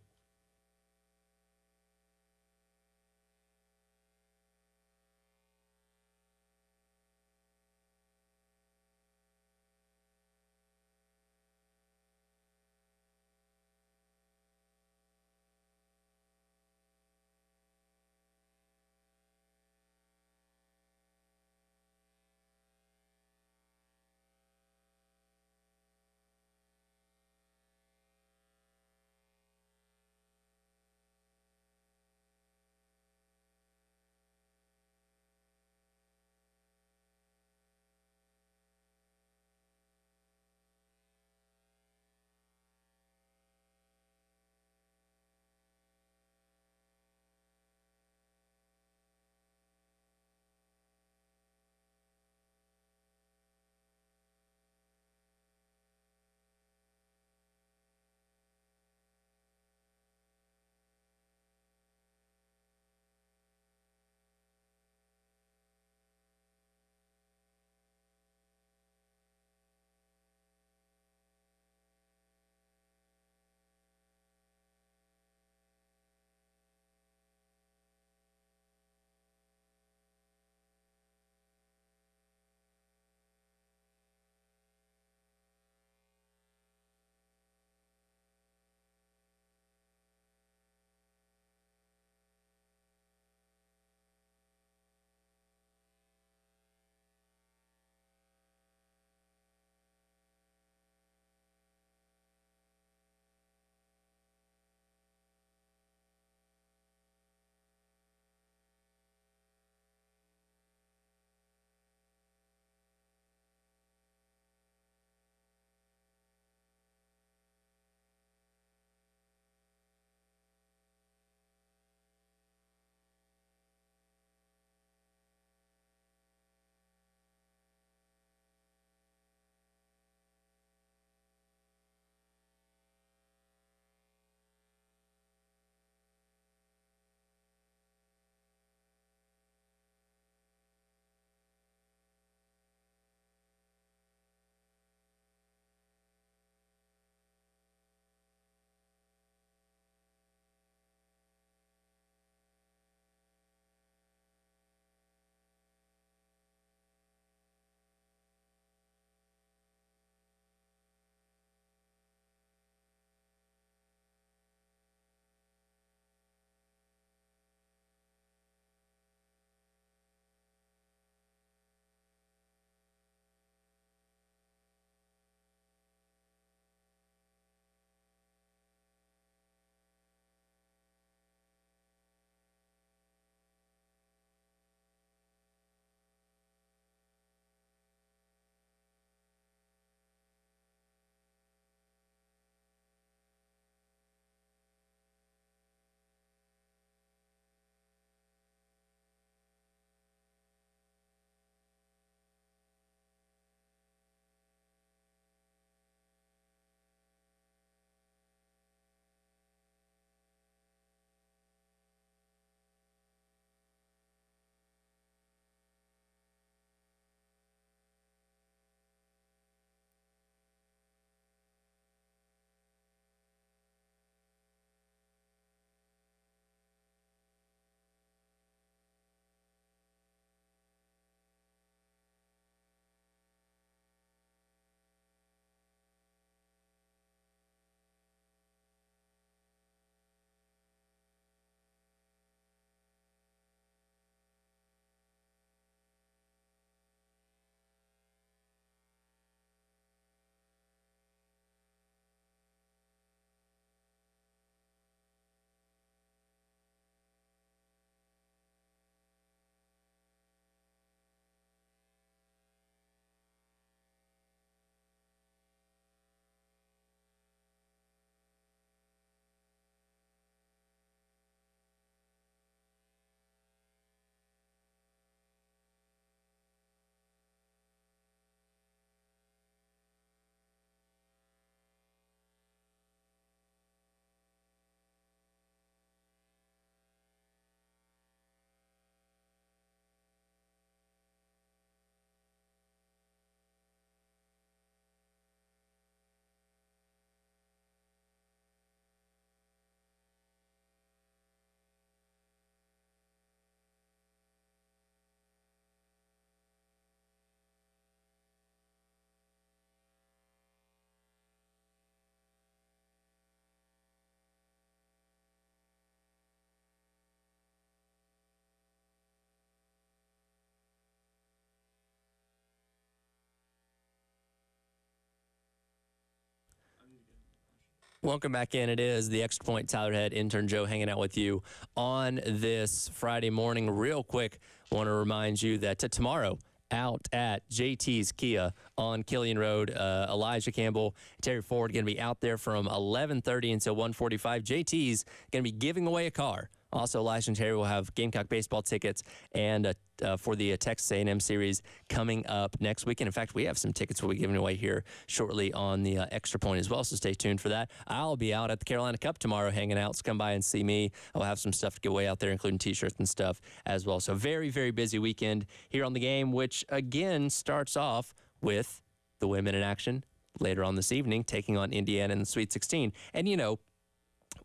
Welcome back in. It is the Extra Point. Tyler Head, intern Joe, hanging out with you on this Friday morning. Real quick, want to remind you that tomorrow out at JT's Kia on Killian Road, Elijah Campbell, Terry Ford going to be out there from 11:30 until 1:45. JT's going to be giving away a car. Also, Elijah and Terry will have Gamecock baseball tickets and for the Texas A&M series coming up next weekend. In fact, we have some tickets we'll be giving away here shortly on the Extra Point as well, so stay tuned for that. I'll be out at the Carolina Cup tomorrow hanging out, so come by and see me. I'll have some stuff to give away out there, including T-shirts and stuff as well. So very, very busy weekend here on the game, which again starts off with the women in action later on this evening, taking on Indiana in the Sweet 16. And, you know,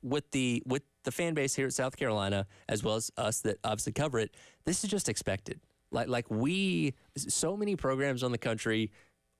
with the fan base here at South Carolina, as well as us that obviously cover it, this is just expected. So many programs on the country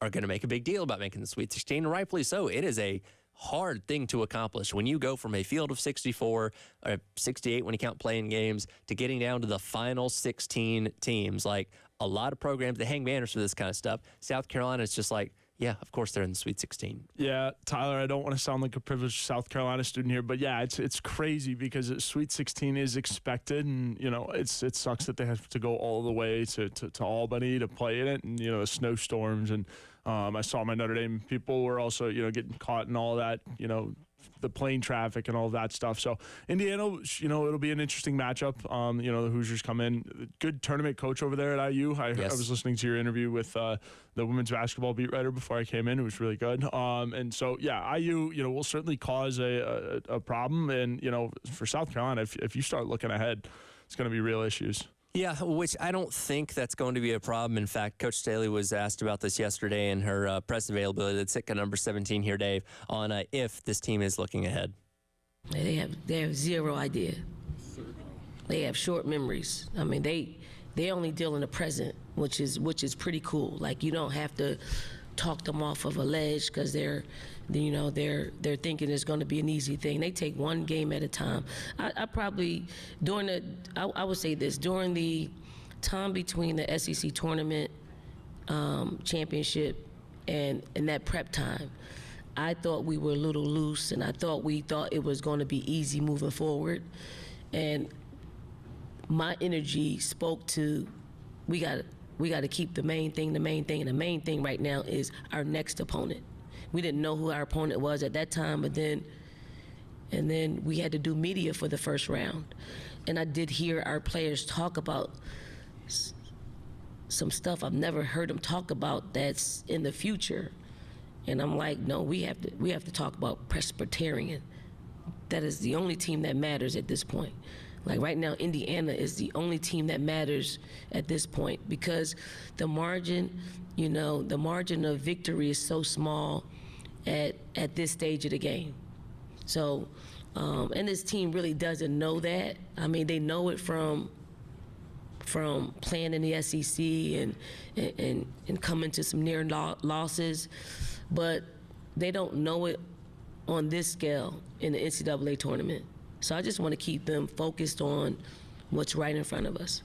are going to make a big deal about making the Sweet 16, and rightfully so. It is a hard thing to accomplish when you go from a field of 64 or 68 when you count playing games to getting down to the final 16 teams. Like, a lot of programs, they hang banners for this kind of stuff. South Carolina is just like, yeah, of course they're in the Sweet 16. Yeah, Tyler, I don't want to sound like a privileged South Carolina student here, but yeah, it's crazy because Sweet 16 is expected, and you know it sucks that they have to go all the way to Albany to play in it, and you know the snowstorms, and I saw my Notre Dame people were also getting caught in all that, the plane traffic and all of that stuff. So Indiana, it'll be an interesting matchup. The Hoosiers come in. Good tournament coach over there at IU. I was listening to your interview with the women's basketball beat writer before I came in. It was really good. And so, yeah, IU, will certainly cause a problem. And, for South Carolina, if you start looking ahead, it's going to be real issues. Yeah, which I don't think that's going to be a problem. In fact, Coach Staley was asked about this yesterday in her press availability. That's at number 17 here, Dave, on if this team is looking ahead. They have zero idea. They have short memories. I mean, they only deal in the present, which is pretty cool. Like, you don't have to talk them off of a ledge because they're thinking it's going to be an easy thing. They take one game at a time. I probably I would say this, during the time between the SEC tournament championship and that prep time, I thought we were a little loose, and we thought it was going to be easy moving forward. And my energy spoke to, we got to keep the main thing, and the main thing right now is our next opponent. We didn't know who our opponent was at that time, and then we had to do media for the first round. And I did hear our players talk about some stuff I've never heard them talk about that's in the future. And I'm like, no, we have to talk about Presbyterian. That is the only team that matters at this point. Like, right now, Indiana is the only team that matters at this point, because the margin of victory is so small at this stage of the game. So, and this team really doesn't know that. I mean, they know it from playing in the SEC and coming to some near losses, but they don't know it on this scale in the NCAA tournament. So I just want to keep them focused on what's right in front of us.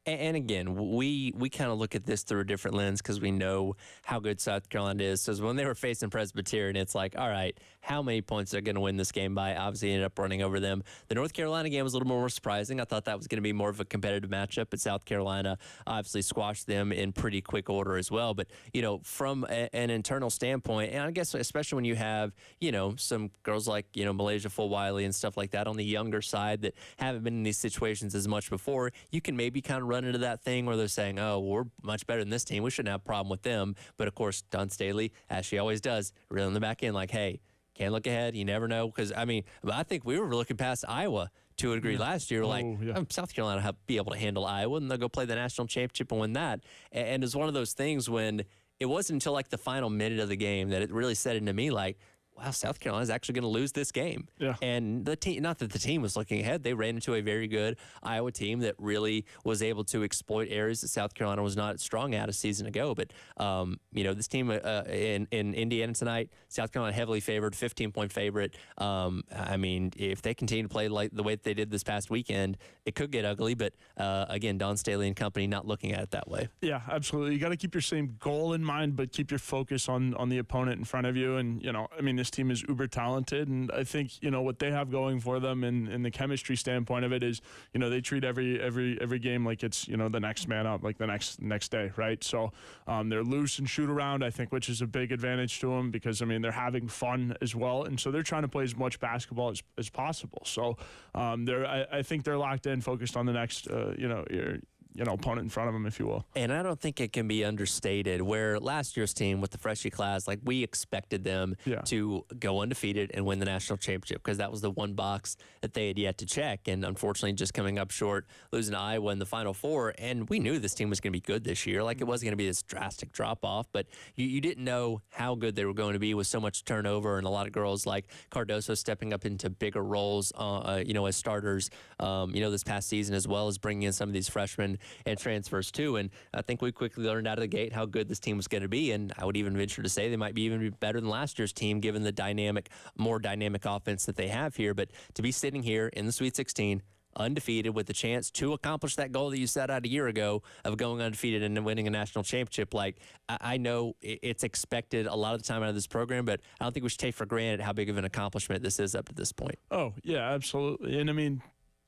And again, we kind of look at this through a different lens because we know how good South Carolina is. So when they were facing Presbyterian, it's like, all right, how many points are going to win this game by? Obviously, ended up running over them. The North Carolina game was a little more surprising. I thought that was going to be more of a competitive matchup, but South Carolina obviously squashed them in pretty quick order as well. But, from an internal standpoint, and I guess especially when you have, some girls like, Malaysia Fulwiley and stuff like that on the younger side that haven't been in these situations as much before, you can maybe kind of run into that thing where they're saying, oh, we're much better than this team. We shouldn't have a problem with them. But, of course, Dawn Staley, as she always does, really in the back end, like, hey, can't look ahead. You never know. Because, I think we were looking past Iowa to a degree last year. South Carolina will be able to handle Iowa, and they'll go play the national championship and win that. And it's one of those things when it wasn't until like the final minute of the game that it really set into me like, wow, South Carolina is actually going to lose this game. Yeah. And the team, not that the team was looking ahead, they ran into a very good Iowa team that really was able to exploit areas that South Carolina was not strong at a season ago. But, this team in Indiana tonight, South Carolina heavily favored, 15-point favorite. If they continue to play like the way that they did this past weekend, it could get ugly. But, again, Dawn Staley and company not looking at it that way. Yeah, absolutely. You got to keep your same goal in mind, but keep your focus on the opponent in front of you. And, this this team is uber talented, and I think what they have going for them in the chemistry standpoint of it is they treat every game like it's the next man up, like the next day, right? So they're loose and shoot around, I think, which is a big advantage to them because they're having fun as well, and so they're trying to play as much basketball as possible. So I think they're locked in, focused on the next opponent in front of them, if you will. And I don't think it can be understated where last year's team with the freshie class, like we expected them to go undefeated and win the national championship because that was the one box that they had yet to check. And unfortunately, just coming up short, losing to Iowa in the Final Four. And we knew this team was going to be good this year. Like it wasn't going to be this drastic drop off, but you didn't know how good they were going to be with so much turnover and a lot of girls like Cardoso stepping up into bigger roles, as starters, this past season, as well as bringing in some of these freshmen and transfers too. And I think we quickly learned out of the gate how good this team was going to be. And I would even venture to say they might be even better than last year's team, given the more dynamic offense that they have here. But to be sitting here in the Sweet 16, undefeated with the chance to accomplish that goal that you set out a year ago of going undefeated and winning a national championship. Like, I know it's expected a lot of the time out of this program, but I don't think we should take for granted how big of an accomplishment this is up to this point. Oh, yeah, absolutely. And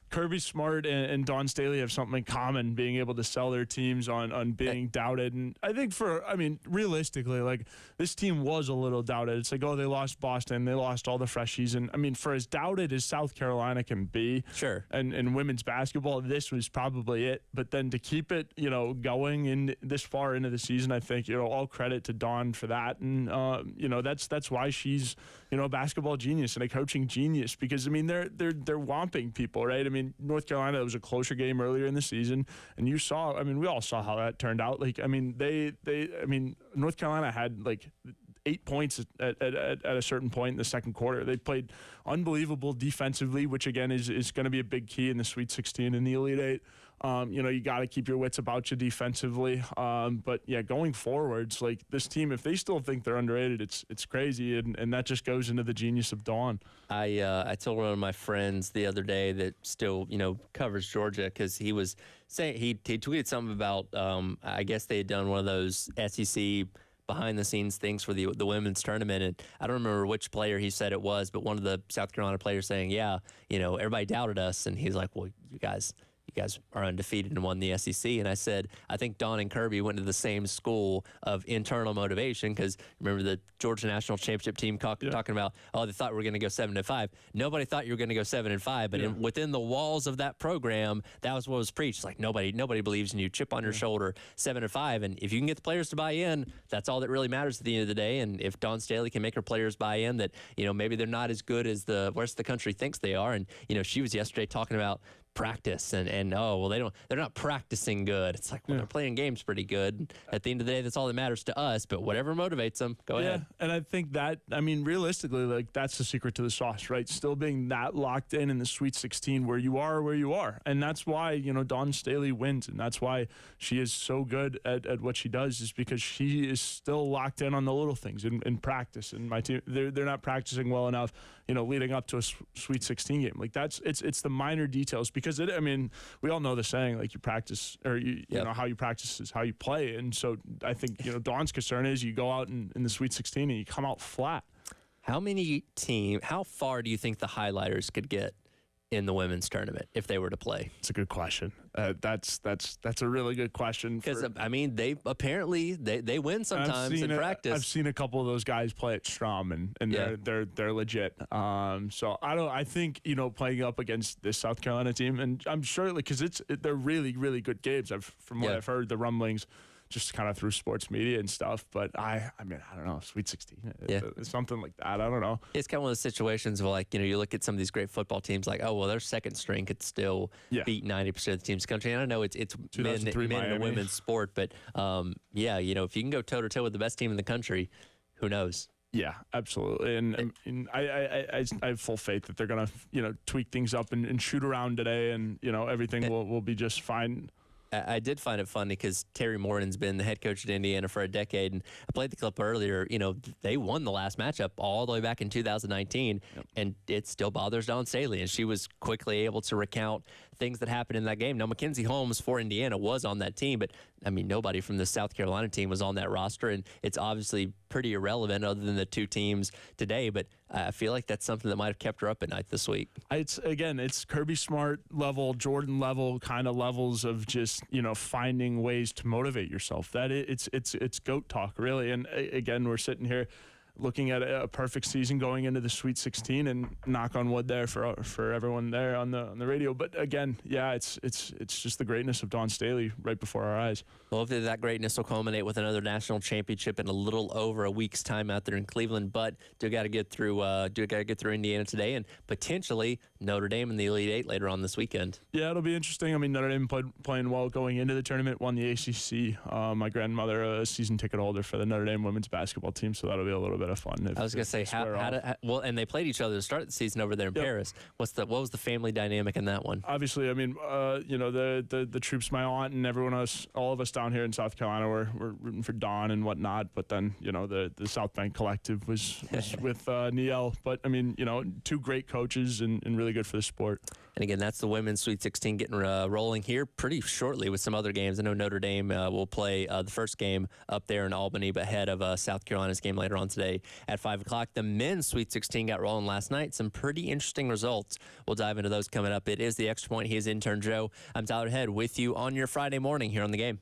Kirby Smart and Dawn Staley have something in common, being able to sell their teams on being doubted. And I think realistically, like, this team was a little doubted. It's like, oh, they lost Boston, they lost all the freshies. And for as doubted as South Carolina can be, sure, and women's basketball, this was probably it. But then to keep it, going in this far into the season, I think, all credit to Dawn for that. And, that's why she's, a basketball genius and a coaching genius, because, they're whomping people, right? North Carolina, it was a closer game earlier in the season, and you saw, we all saw how that turned out. Like, North Carolina had like 8 points at a certain point in the second quarter. They played unbelievable defensively, which again is going to be a big key in the Sweet 16 and the Elite Eight. You got to keep your wits about you defensively. But yeah, going forwards, like this team, if they still think they're underrated, it's crazy, and that just goes into the genius of Dawn. I told one of my friends the other day that still covers Georgia, because he was saying he tweeted something about I guess they had done one of those SEC behind the scenes things for the women's tournament, and I don't remember which player he said it was, but one of the South Carolina players saying, yeah, everybody doubted us, and he's like, well, you guys are undefeated and won the SEC. And I said, I think Dawn and Kirby went to the same school of internal motivation, because remember the Georgia national championship team talking about, oh, they thought we were going to go 7-5. Nobody thought you were going to go 7-5, but within the walls of that program, that was what was preached. Like nobody believes in you. Chip on your shoulder, 7-5, and if you can get the players to buy in, that's all that really matters at the end of the day. And if Dawn Staley can make her players buy in, that maybe they're not as good as the rest of the country thinks they are. And she was yesterday talking about practice and they're not practicing good. It's like, they're playing games pretty good. At the end of the day, that's all that matters to us, but whatever motivates them, go ahead. And I think that, realistically, like, that's the secret to the sauce, right? Still being that locked in the Sweet 16 where you are. And that's why, Dawn Staley wins, and that's why she is so good at what she does, is because she is still locked in on the little things in practice. And my team, they're not practicing well enough, leading up to a Sweet 16 game. Like, it's the minor details, because we all know the saying, like, you practice, or you know, how you practice is how you play. And so I think, Dawn's concern is you go out in the Sweet 16 and you come out flat. How far do you think the highlighters could get in the women's tournament if they were to play? It's a good question. That's a really good question. Because they apparently they win sometimes in practice. I've seen a couple of those guys play at Strom, and they're legit. So I think playing up against this South Carolina team, and I'm sure, because they're really, really good games. From what I've heard, the rumblings, just kind of through sports media and stuff. But I don't know, Sweet 16, something like that. I don't know. It's kind of one of those situations where, like, you look at some of these great football teams, like, oh, well, their second string could still beat 90% of the teams in the country. And I know it's men and women's sport, but if you can go toe to toe with the best team in the country, who knows? Yeah, absolutely. And I have full faith that they're gonna tweak things up and shoot around today, and everything will be just fine. I did find it funny because Terry Morton's been the head coach at Indiana for a decade, and I played the clip earlier. They won the last matchup all the way back in 2019, and it still bothers Dawn Staley, and she was quickly able to recount things that happened in that game. Now, Mackenzie Holmes for Indiana was on that team, but I mean, nobody from the South Carolina team was on that roster, and it's obviously pretty irrelevant other than the two teams today. But I feel like that's something that might have kept her up at night this week. It's Kirby Smart level, Jordan level kind of levels of just, finding ways to motivate yourself. It's GOAT talk, really. And again, we're sitting here looking at a perfect season going into the Sweet 16, and knock on wood there for everyone there on the radio. But again, yeah, it's just the greatness of Dawn Staley right before our eyes. Well, hopefully that greatness will culminate with another national championship in a little over a week's time out there in Cleveland. But do got to get through Indiana today, and potentially Notre Dame in the Elite Eight later on this weekend. Yeah, it'll be interesting. I mean, Notre Dame playing well going into the tournament, won the ACC. My grandmother, a season ticket holder for the Notre Dame women's basketball team, so that'll be a little bit of fun. I was going to say, and they played each other to start the season over there in Paris. What was the family dynamic in that one? Obviously, I mean, the troops, my aunt and everyone else, all of us down here in South Carolina were rooting for Dawn and whatnot. But then, the South Bank Collective was with Niel. But I mean, two great coaches and really good for the sport. And again, that's the women's Sweet 16 getting rolling here pretty shortly with some other games. I know Notre Dame will play the first game up there in Albany, but ahead of South Carolina's game later on today at 5 o'clock. The men's Sweet 16 got rolling last night. Some pretty interesting results. We'll dive into those coming up. It is the Extra Point. He is intern Joe. I'm Tyler Head with you on your Friday morning here on The Game.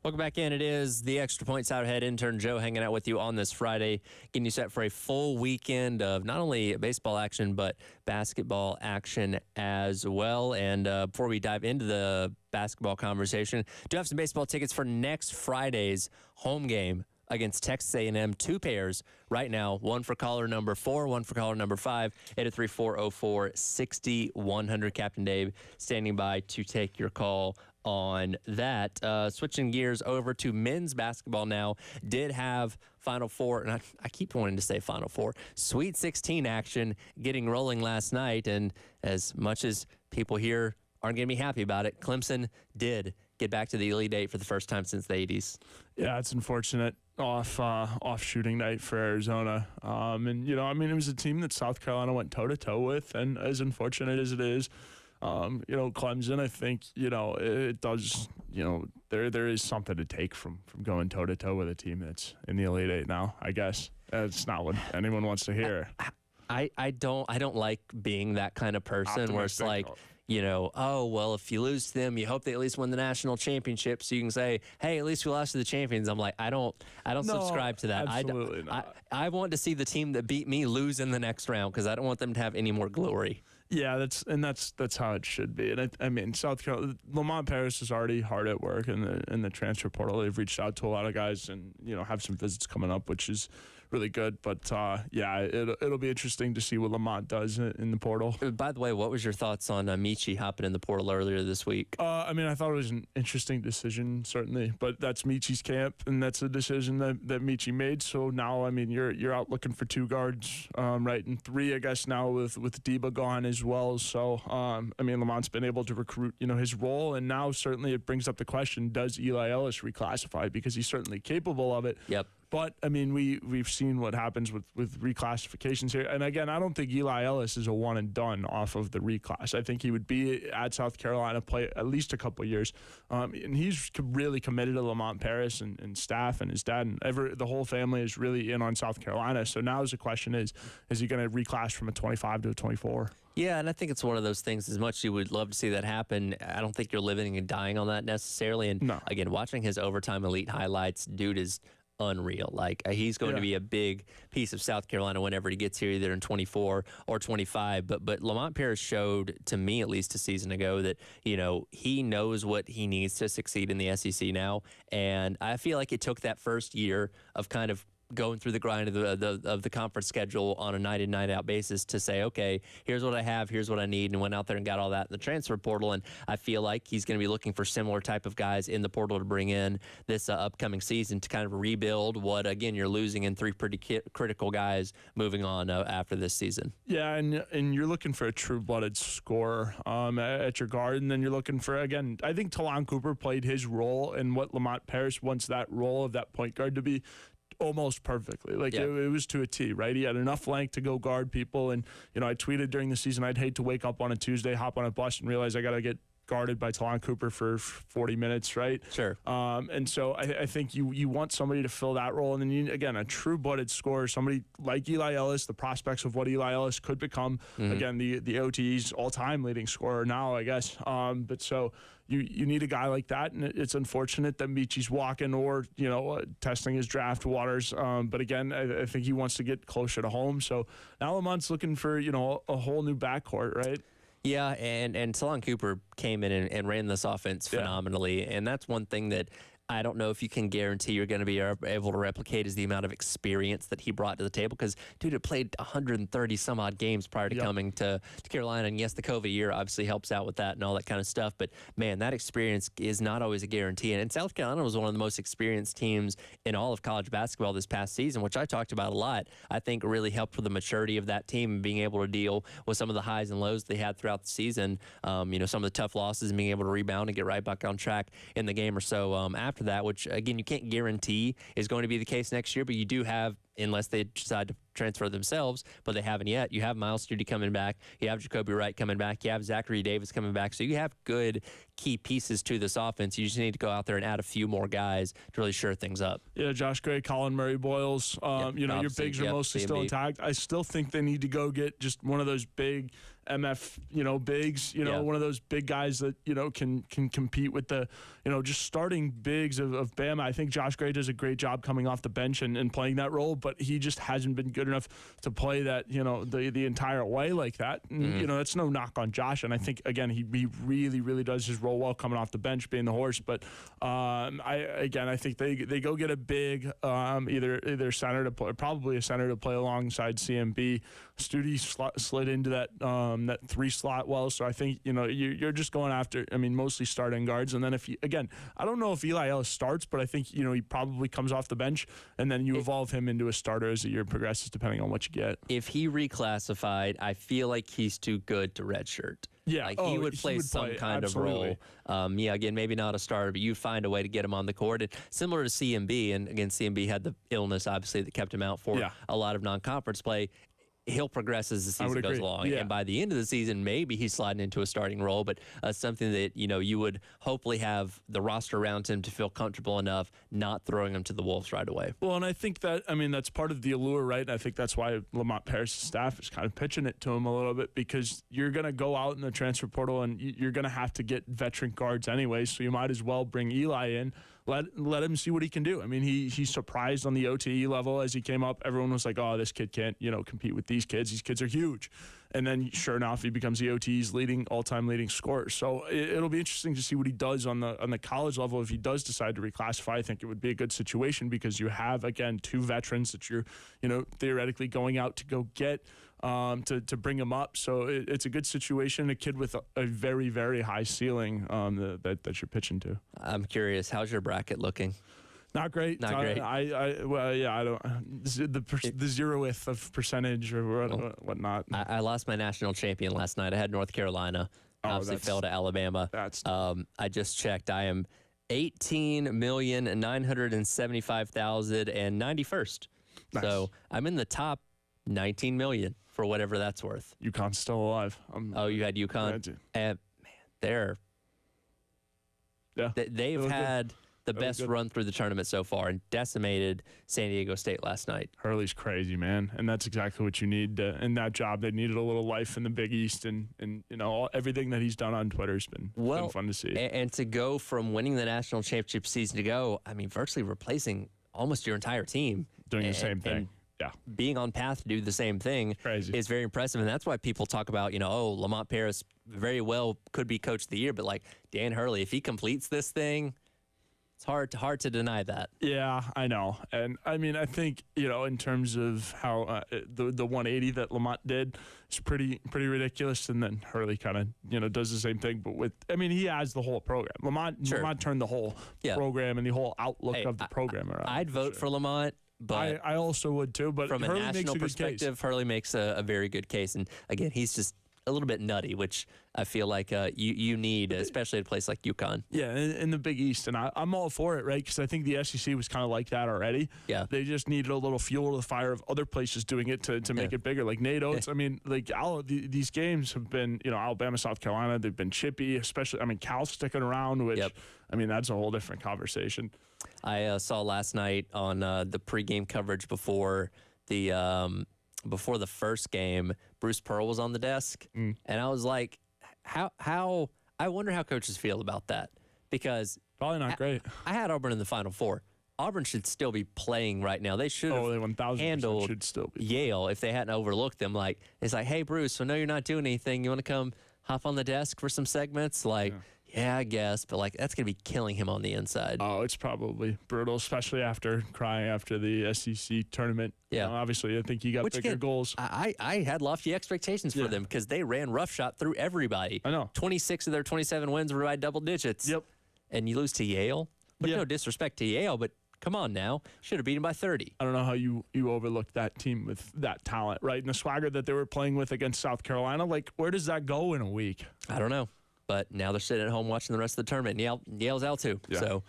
Welcome back in. It is the Extra Points Outhead intern Joe hanging out with you on this Friday, getting you set for a full weekend of not only baseball action, but basketball action as well. And before we dive into the basketball conversation, do have some baseball tickets for next Friday's home game against Texas A&M. 2 pairs right now, one for caller number 4, one for caller number 5, 803-404-6100. Captain Dave standing by to take your call on that. Switching gears over to men's basketball now, did have Final Four, and I keep wanting to say Final Four, Sweet 16 action getting rolling last night, and as much as people here aren't going to be happy about it, Clemson did get back to the Elite Eight for the first time since the 80s. Yeah, it's unfortunate off shooting night for Arizona. And, you know, I mean, it was a team that South Carolina went toe-to-toe with, and as unfortunate as it is, you know, Clemson, I think, you know, it does, you know, there is something to take from going toe-to-toe with a team that's in the Elite Eight now, I guess. That's not what anyone wants to hear. I don't like being that kind of person where it's like, you know, oh, well, if you lose to them, you hope they at least win the national championship so you can say, hey, at least we lost to the champions. I'm like, I don't subscribe to that. Absolutely not. I want to see the team that beat me lose in the next round because I don't want them to have any more glory. Yeah, that's how it should be. And I mean, South Carolina, Lamont Paris is already hard at work in the transfer portal. They've reached out to a lot of guys and, you know, have some visits coming up, which is really good. But yeah, it'll be interesting to see what Lamont does in the portal. By the way, what was your thoughts on Michi hopping in the portal earlier this week? I mean, I thought it was an interesting decision, certainly, but that's Michi's camp, and that's a decision that Michi made. So now, I mean, you're out looking for 2 guards, right, and 3, I guess, now with Deba gone as well. So, I mean, Lamont's been able to recruit, you know, his role, and now certainly it brings up the question, does Eli Ellis reclassify? Because he's certainly capable of it. Yep. But, I mean, we've seen what happens with reclassifications here. And, again, I don't think Eli Ellis is a one and done off of the reclass. I think he would be at South Carolina, play at least a couple of years. And he's really committed to Lamont Paris and staff and his dad. And the whole family is really in on South Carolina. So now the question is he going to reclass from a 25 to a 24? Yeah, and I think it's one of those things, as much as you would love to see that happen, I don't think you're living and dying on that necessarily. And, no. Again, watching his overtime elite highlights, dude is unreal. Like, he's going to be a big piece of South Carolina whenever he gets here, either in 24 or 25. But Lamont Paris showed, to me at least a season ago, that, you know, he knows what he needs to succeed in the SEC now. And I feel like it took that first year of kind of going through the grind of the conference schedule on a night in, night out basis to say, okay, here's what I have, here's what I need, and went out there and got all that in the transfer portal. And I feel like he's going to be looking for similar type of guys in the portal to bring in this upcoming season to kind of rebuild what, again, you're losing in 3 pretty critical guys moving on after this season. Yeah, and you're looking for a true-blooded scorer at your guard, and then you're looking for, again, I think Talon Cooper played his role in what Lamont Paris wants that role of that point guard to be almost perfectly. Like, it was to a T, right? He had enough length to go guard people. And, you know, I tweeted during the season, I'd hate to wake up on a Tuesday, hop on a bus, and realize I got to get guarded by Talon Cooper for 40 minutes, right? Sure. And so I think you want somebody to fill that role. And then, you, again, a true-blooded scorer, somebody like Eli Ellis, the prospects of what Eli Ellis could become. Again, the OTE's all-time leading scorer now, I guess. But so you need a guy like that, and it's unfortunate that Michi's walking or, you know, testing his draft waters. But again, I think he wants to get closer to home. So now Lamont's looking for, you know, a whole new backcourt, right? Yeah, and Talon Cooper came in and ran this offense phenomenally, and that's one thing that I don't know if you can guarantee you're going to be able to replicate is the amount of experience that he brought to the table. Because, dude, it played 130 some odd games prior to coming to Carolina. And yes, the COVID year obviously helps out with that and all that kind of stuff. But, man, that experience is not always a guarantee. And South Carolina was one of the most experienced teams in all of college basketball this past season, which I talked about a lot. I think really helped with the maturity of that team and being able to deal with some of the highs and lows they had throughout the season. You know, some of the tough losses and being able to rebound and get right back on track in the game or so after that, which, again, you can't guarantee is going to be the case next year, but you do have, unless they decide to transfer themselves, but they haven't yet. You have Miles Studi coming back. You have Jacoby Wright coming back. You have Zachary Davis coming back. So you have good key pieces to this offense. You just need to go out there and add a few more guys to really shore things up. Yeah, Josh Gray, Colin Murray Boyles. You know, your bigs are mostly still intact. I still think they need to go get just one of those big MF, bigs, Yeah. one of those big guys that, can compete with the, just starting bigs of Bama. I think Josh Gray does a great job coming off the bench and playing that role, but he just hasn't been good enough to play that, the entire way like that. And, that's no knock on Josh. And I think, again, he really, really does his role well coming off the bench, being the horse. But I think they go get a big, either center to play, probably a center to play alongside CMB. Studi slid into that 3 slot well. So I think, you're just going after, mostly starting guards. And then I don't know if Eli Ellis starts, but I think, he probably comes off the bench, and then you evolve him into a starter as the year progresses, depending on what you get. If he reclassified, I feel like he's too good to redshirt. Yeah, like he would play some kind absolutely. of role. Again, maybe not a starter, but you'd find a way to get him on the court. And similar to CMB, and again, CMB had the illness, obviously, that kept him out for a lot of non-conference play. He'll progress as the season goes along. Yeah. And by the end of the season, maybe he's sliding into a starting role, but something that, you would hopefully have the roster around him to feel comfortable enough not throwing him to the Wolves right away. Well, and I think that, that's part of the allure, right? And I think that's why Lamont Paris' staff is kind of pitching it to him a little bit, because you're going to go out in the transfer portal and you're going to have to get veteran guards anyway, so you might as well bring Eli in. Let him see what he can do. He surprised on the OTE level as he came up. Everyone was like, oh, this kid can't, compete with these kids. These kids are huge. And then sure enough, he becomes the OTE's all-time leading scorer. So it'll be interesting to see what he does on the college level. If he does decide to reclassify, I think it would be a good situation, because you have, again, 2 veterans that you're, theoretically going out to go get to bring him up. So it's a good situation. A kid with a very, very high ceiling that you're pitching to. I'm curious, how's your bracket looking? Not great. Not great. I don't. The 0th of percentage or whatnot. I lost my national champion last night. I had North Carolina. Obviously fell to Alabama. I just checked. I am 18,975,091st. Nice. So I'm in the top 19 million for whatever that's worth. UConn's still alive. You had UConn. Man, they've had the best run through the tournament so far and decimated San Diego State last night. Hurley's crazy, man, and that's exactly what you need in that job. They needed a little life in the Big East, and everything that he's done on Twitter has been fun to see. And to go from winning the national championship season to go, virtually replacing almost your entire team, doing the same thing. Yeah, being on path to do the same thing is very impressive, and that's why people talk about Lamont Paris very well could be coach of the year, but like Dan Hurley, if he completes this thing, it's hard to deny that. Yeah, I know. And I think, in terms of how the 180 that Lamont did is pretty ridiculous. And then Hurley kind of, does the same thing. But he has the whole program. Lamont turned the whole program and the whole outlook of the program around. I'd vote for Lamont. But I also would too. But from Hurley a national perspective, Hurley makes a very good case. And again, he's just a little bit nutty, which I feel like you need, especially at a place like UConn. Yeah, in the Big East, and I'm all for it, right? Because I think the SEC was kind of like that already. Yeah, they just needed a little fuel to the fire of other places doing it to make it bigger. Like Nate Oates, these games have been, Alabama, South Carolina, they've been chippy, especially, Cal sticking around, which, that's a whole different conversation. I saw last night on the pregame coverage before the first game, Bruce Pearl was on the desk, and I was like, how I wonder how coaches feel about that, because probably not great. I had Auburn in the Final Four. Auburn should still be playing right now. They should have handled should still be Yale if they hadn't overlooked them. Like, it's like, hey, Bruce, I know you're not doing anything. You want to come hop on the desk for some segments? Like, yeah, I guess, but that's going to be killing him on the inside. Oh, it's probably brutal, especially after crying after the SEC tournament. Yeah. Obviously, I think he got bigger goals. I had lofty expectations for them because they ran roughshod through everybody. I know. 26 of their 27 wins were by double digits. Yep. And you lose to Yale? But no disrespect to Yale, but come on now. Should have beaten by 30. I don't know how you overlooked that team with that talent, right? And the swagger that they were playing with against South Carolina, where does that go in a week? I don't know. But now they're sitting at home watching the rest of the tournament. Yale's out too. Yeah. So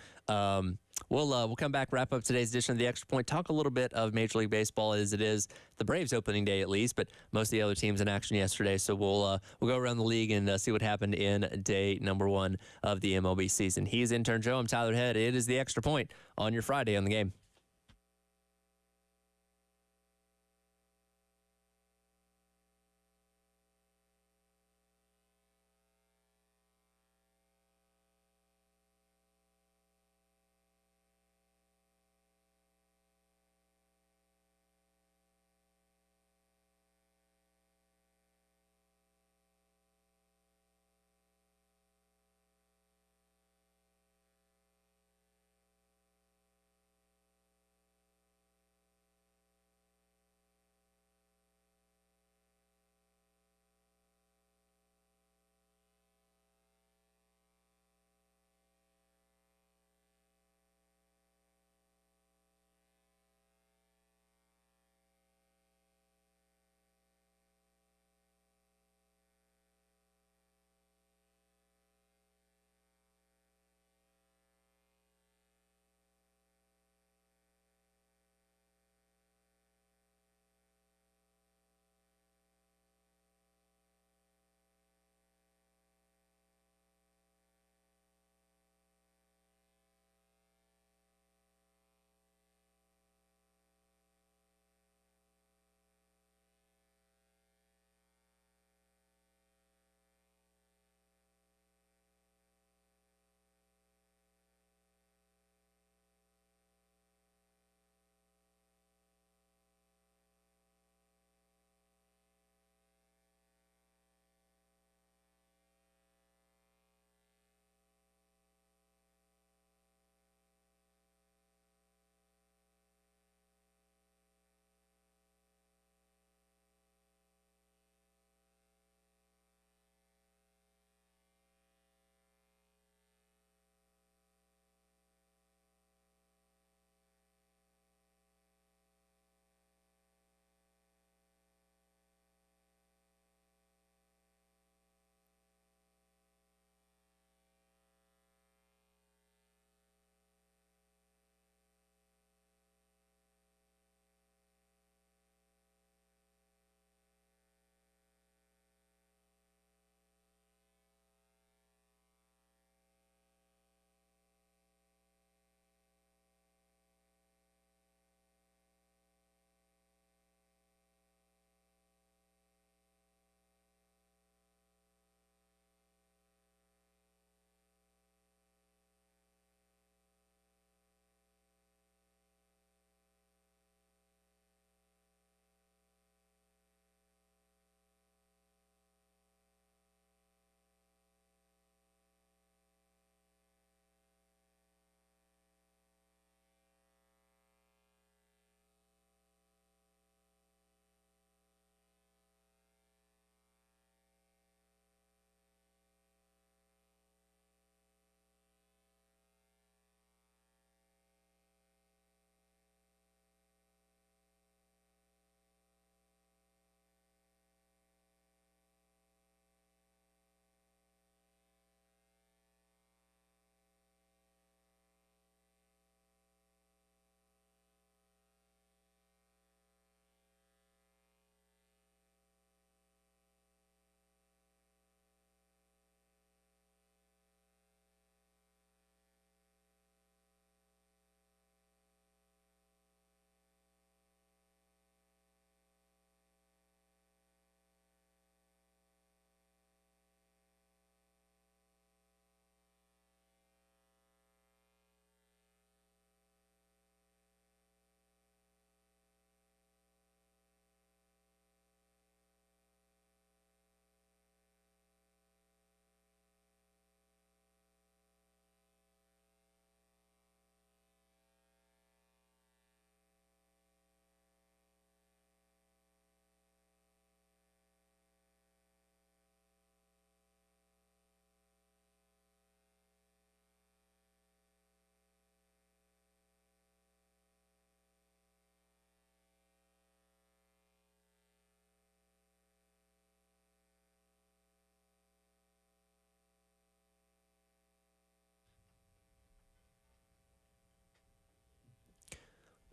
we'll come back, wrap up today's edition of the Extra Point, talk a little bit of Major League Baseball as it is the Braves opening day at least, but most of the other teams in action yesterday. So we'll go around the league and see what happened in day number 1 of the MLB season. He's intern Joe. I'm Tyler Head. It is the Extra Point on your Friday on the Game.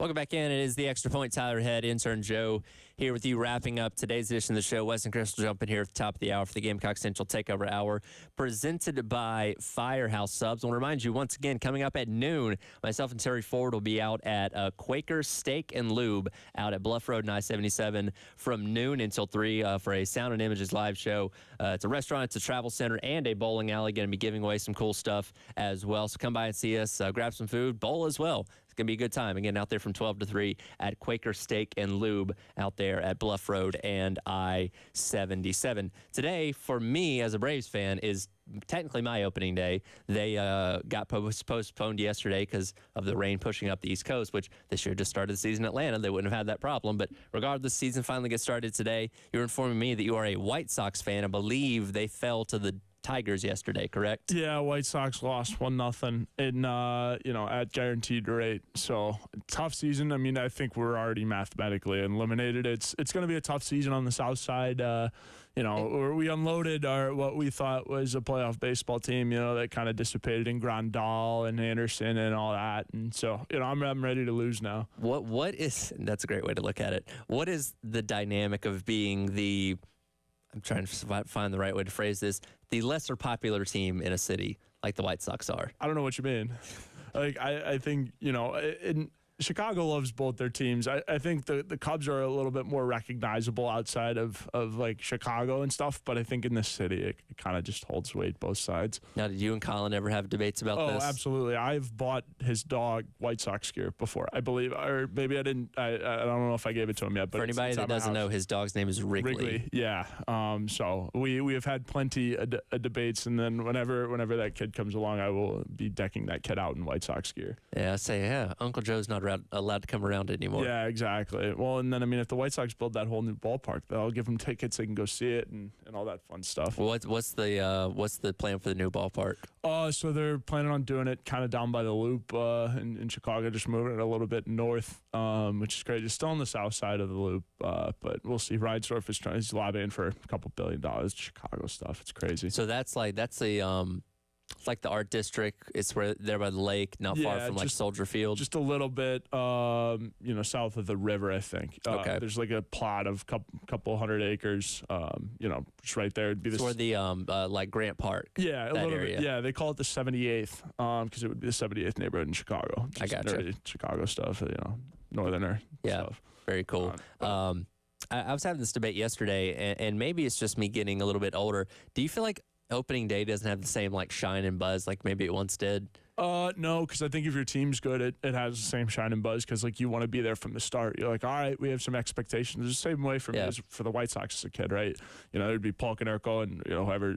Welcome back in. It is the Extra Point. Tyler Head, intern Joe, here with you, wrapping up today's edition of the show. Wes and Chris will jump in here at the top of the hour for the Gamecock Central Takeover Hour, presented by Firehouse Subs. I want to remind you, once again, coming up at noon, myself and Terry Ford will be out at Quaker Steak and Lube out at Bluff Road and I-77 from noon until 3 for a Sound and Images live show. It's a restaurant, it's a travel center, and a bowling alley. Going to be giving away some cool stuff as well. So come by and see us, grab some food, bowl as well. It's going to be a good time. Again, out there from 12 to 3 at Quaker Steak and Lube out there at Bluff Road and I-77. Today, for me as a Braves fan, is technically my opening day. They got postponed yesterday because of the rain pushing up the East Coast, which they should have just started the season in Atlanta. They wouldn't have had that problem. But regardless, the season finally gets started today. You're informing me that you are a White Sox fan. I believe they fell to the Tigers yesterday, correct? Yeah, White Sox lost 1-0 in at guaranteed rate. So tough season. I mean, I think we're already mathematically eliminated. It's going to be a tough season on the South Side. Where we unloaded what we thought was a playoff baseball team. That kind of dissipated in Grandal and Anderson and all that. And so I'm ready to lose now. What is? That's a great way to look at it. What is the dynamic of being the? I'm trying to find the right way to phrase this. The lesser popular team in a city like the White Sox are. I don't know what you mean. I think, Chicago loves both their teams. I think the Cubs are a little bit more recognizable outside of like Chicago and stuff, but I think in this city it kind of just holds weight both sides. Now, did you and Colin ever have debates about this? Oh, absolutely. I've bought his dog White Sox gear before, I believe, or maybe I didn't. I don't know if I gave it to him yet. But for anybody that doesn't know, his dog's name is Wrigley. Yeah. So we have had plenty of debates, and then whenever that kid comes along, I will be decking that kid out in White Sox gear. Yeah, I say, Uncle Joe's not allowed to come around anymore. Yeah, exactly. Well, and then, I mean, if the White Sox build that whole new ballpark, they'll give them tickets, they can go see it and all that fun stuff. What's the plan for the new ballpark? So they're planning on doing it kind of down by the Loop in Chicago, just moving it a little bit north, which is great. It's still on the south side of the Loop, but we'll see. Reinsdorf he's lobbying for a couple $2 billion. Chicago stuff. It's crazy. So that's it's like the art district. It's where there by the lake, not far from like Soldier Field. Just a little bit, south of the river, I think. Okay. There's like a plot of couple hundred acres, just right there. It'd be where the like Grant Park. Yeah, a little area. bit. Yeah, they call it the 78th, because it would be the 78th neighborhood in Chicago. I gotcha. Chicago stuff, northerner. Yeah, stuff. very cool. I was having this debate yesterday, and maybe it's just me getting a little bit older. Do you feel like opening day doesn't have the same like shine and buzz like maybe it once did? No, because I think if your team's good, it has the same shine and buzz because like you want to be there from the start. You're like, all right, we have some expectations. It's the same way for me as for the White Sox as a kid, right? There'd be Paul Konerko and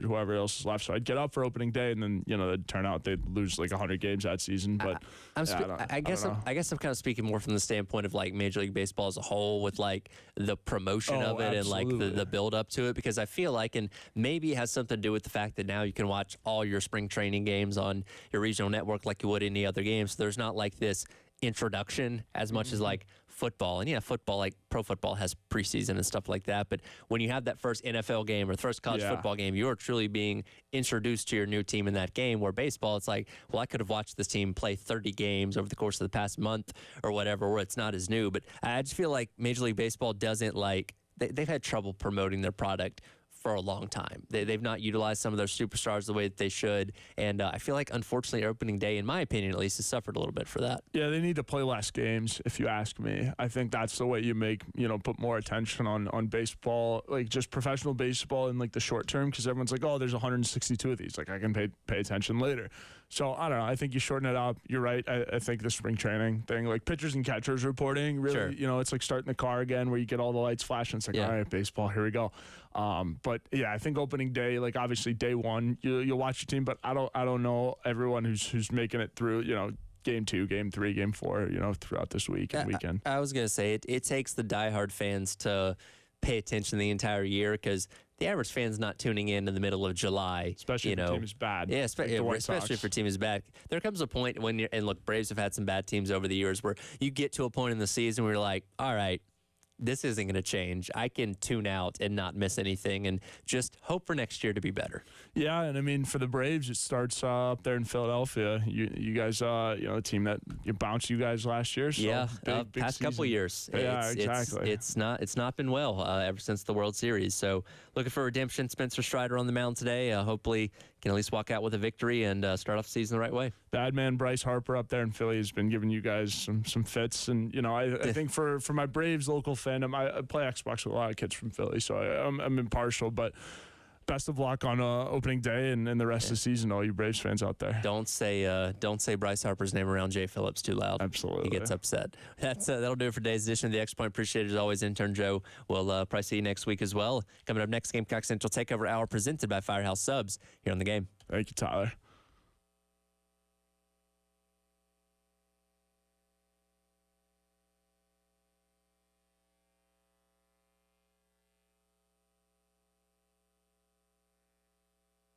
whoever else is left. So I'd get up for opening day, and then it'd turn out they'd lose like 100 games that season. But I guess I'm kind of speaking more from the standpoint of like Major League Baseball as a whole, with like the promotion of it absolutely. and like the build up to it, because I feel like, and maybe it has something to do with the fact that now you can watch all your spring training games on your regional network like you would any other game. So there's not like this introduction as much as like football. And football, like pro football, has preseason and stuff like that. But when you have that first NFL game or first college football game, you're truly being introduced to your new team in that game. Where baseball, it's like, well, I could have watched this team play 30 games over the course of the past month or whatever, where it's not as new. But I just feel like Major League Baseball doesn't like, they've had trouble promoting their product for a long time. They've not utilized some of their superstars the way that they should, and I feel like, unfortunately, opening day, in my opinion at least, has suffered a little bit for that. Yeah, they need to play less games, if you ask me. I think that's the way you make, put more attention on baseball, like just professional baseball in like the short term, because everyone's like, oh, there's 162 of these. Like, I can pay attention later. So, I don't know. I think you shorten it up. You're right. I think the spring training thing, like pitchers and catchers reporting, really, it's like starting the car again where you get all the lights flashing. It's like, all right, baseball, here we go. But yeah, I think opening day, like obviously day one, you'll watch your team, but I don't know everyone who's making it through, game 2, game 3, game 4, throughout this week and weekend. I was going to say it takes the diehard fans to pay attention the entire year, because the average fan's not tuning in the middle of July. Especially if the team is bad. Yeah, especially if your team is bad. There comes a point when and look, Braves have had some bad teams over the years where you get to a point in the season where you're like, all right, this isn't going to change. I can tune out and not miss anything and just hope for next year to be better. Yeah, and I mean, for the Braves, it starts up there in Philadelphia. You guys, a team that bounced you guys last year. So Yeah, big past couple season. years. Yeah, exactly. It's not been well ever since the World Series. So looking for redemption. Spencer Strider on the mound today. Hopefully can at least walk out with a victory and start off the season the right way. Bad man Bryce Harper up there in Philly has been giving you guys some fits, and I think for my Braves local fandom, I play Xbox with a lot of kids from Philly, so I'm impartial, but best of luck on opening day and the rest of the season, all you Braves fans out there. Don't say Bryce Harper's name around Jay Phillips too loud. Absolutely. He gets upset. That'll do it for today's edition of the Extra Point. Appreciate it as always, intern Joe. We'll probably see you next week as well. Coming up next, Gamecock Central Takeover Hour presented by Firehouse Subs here on the Game. Thank you, Tyler.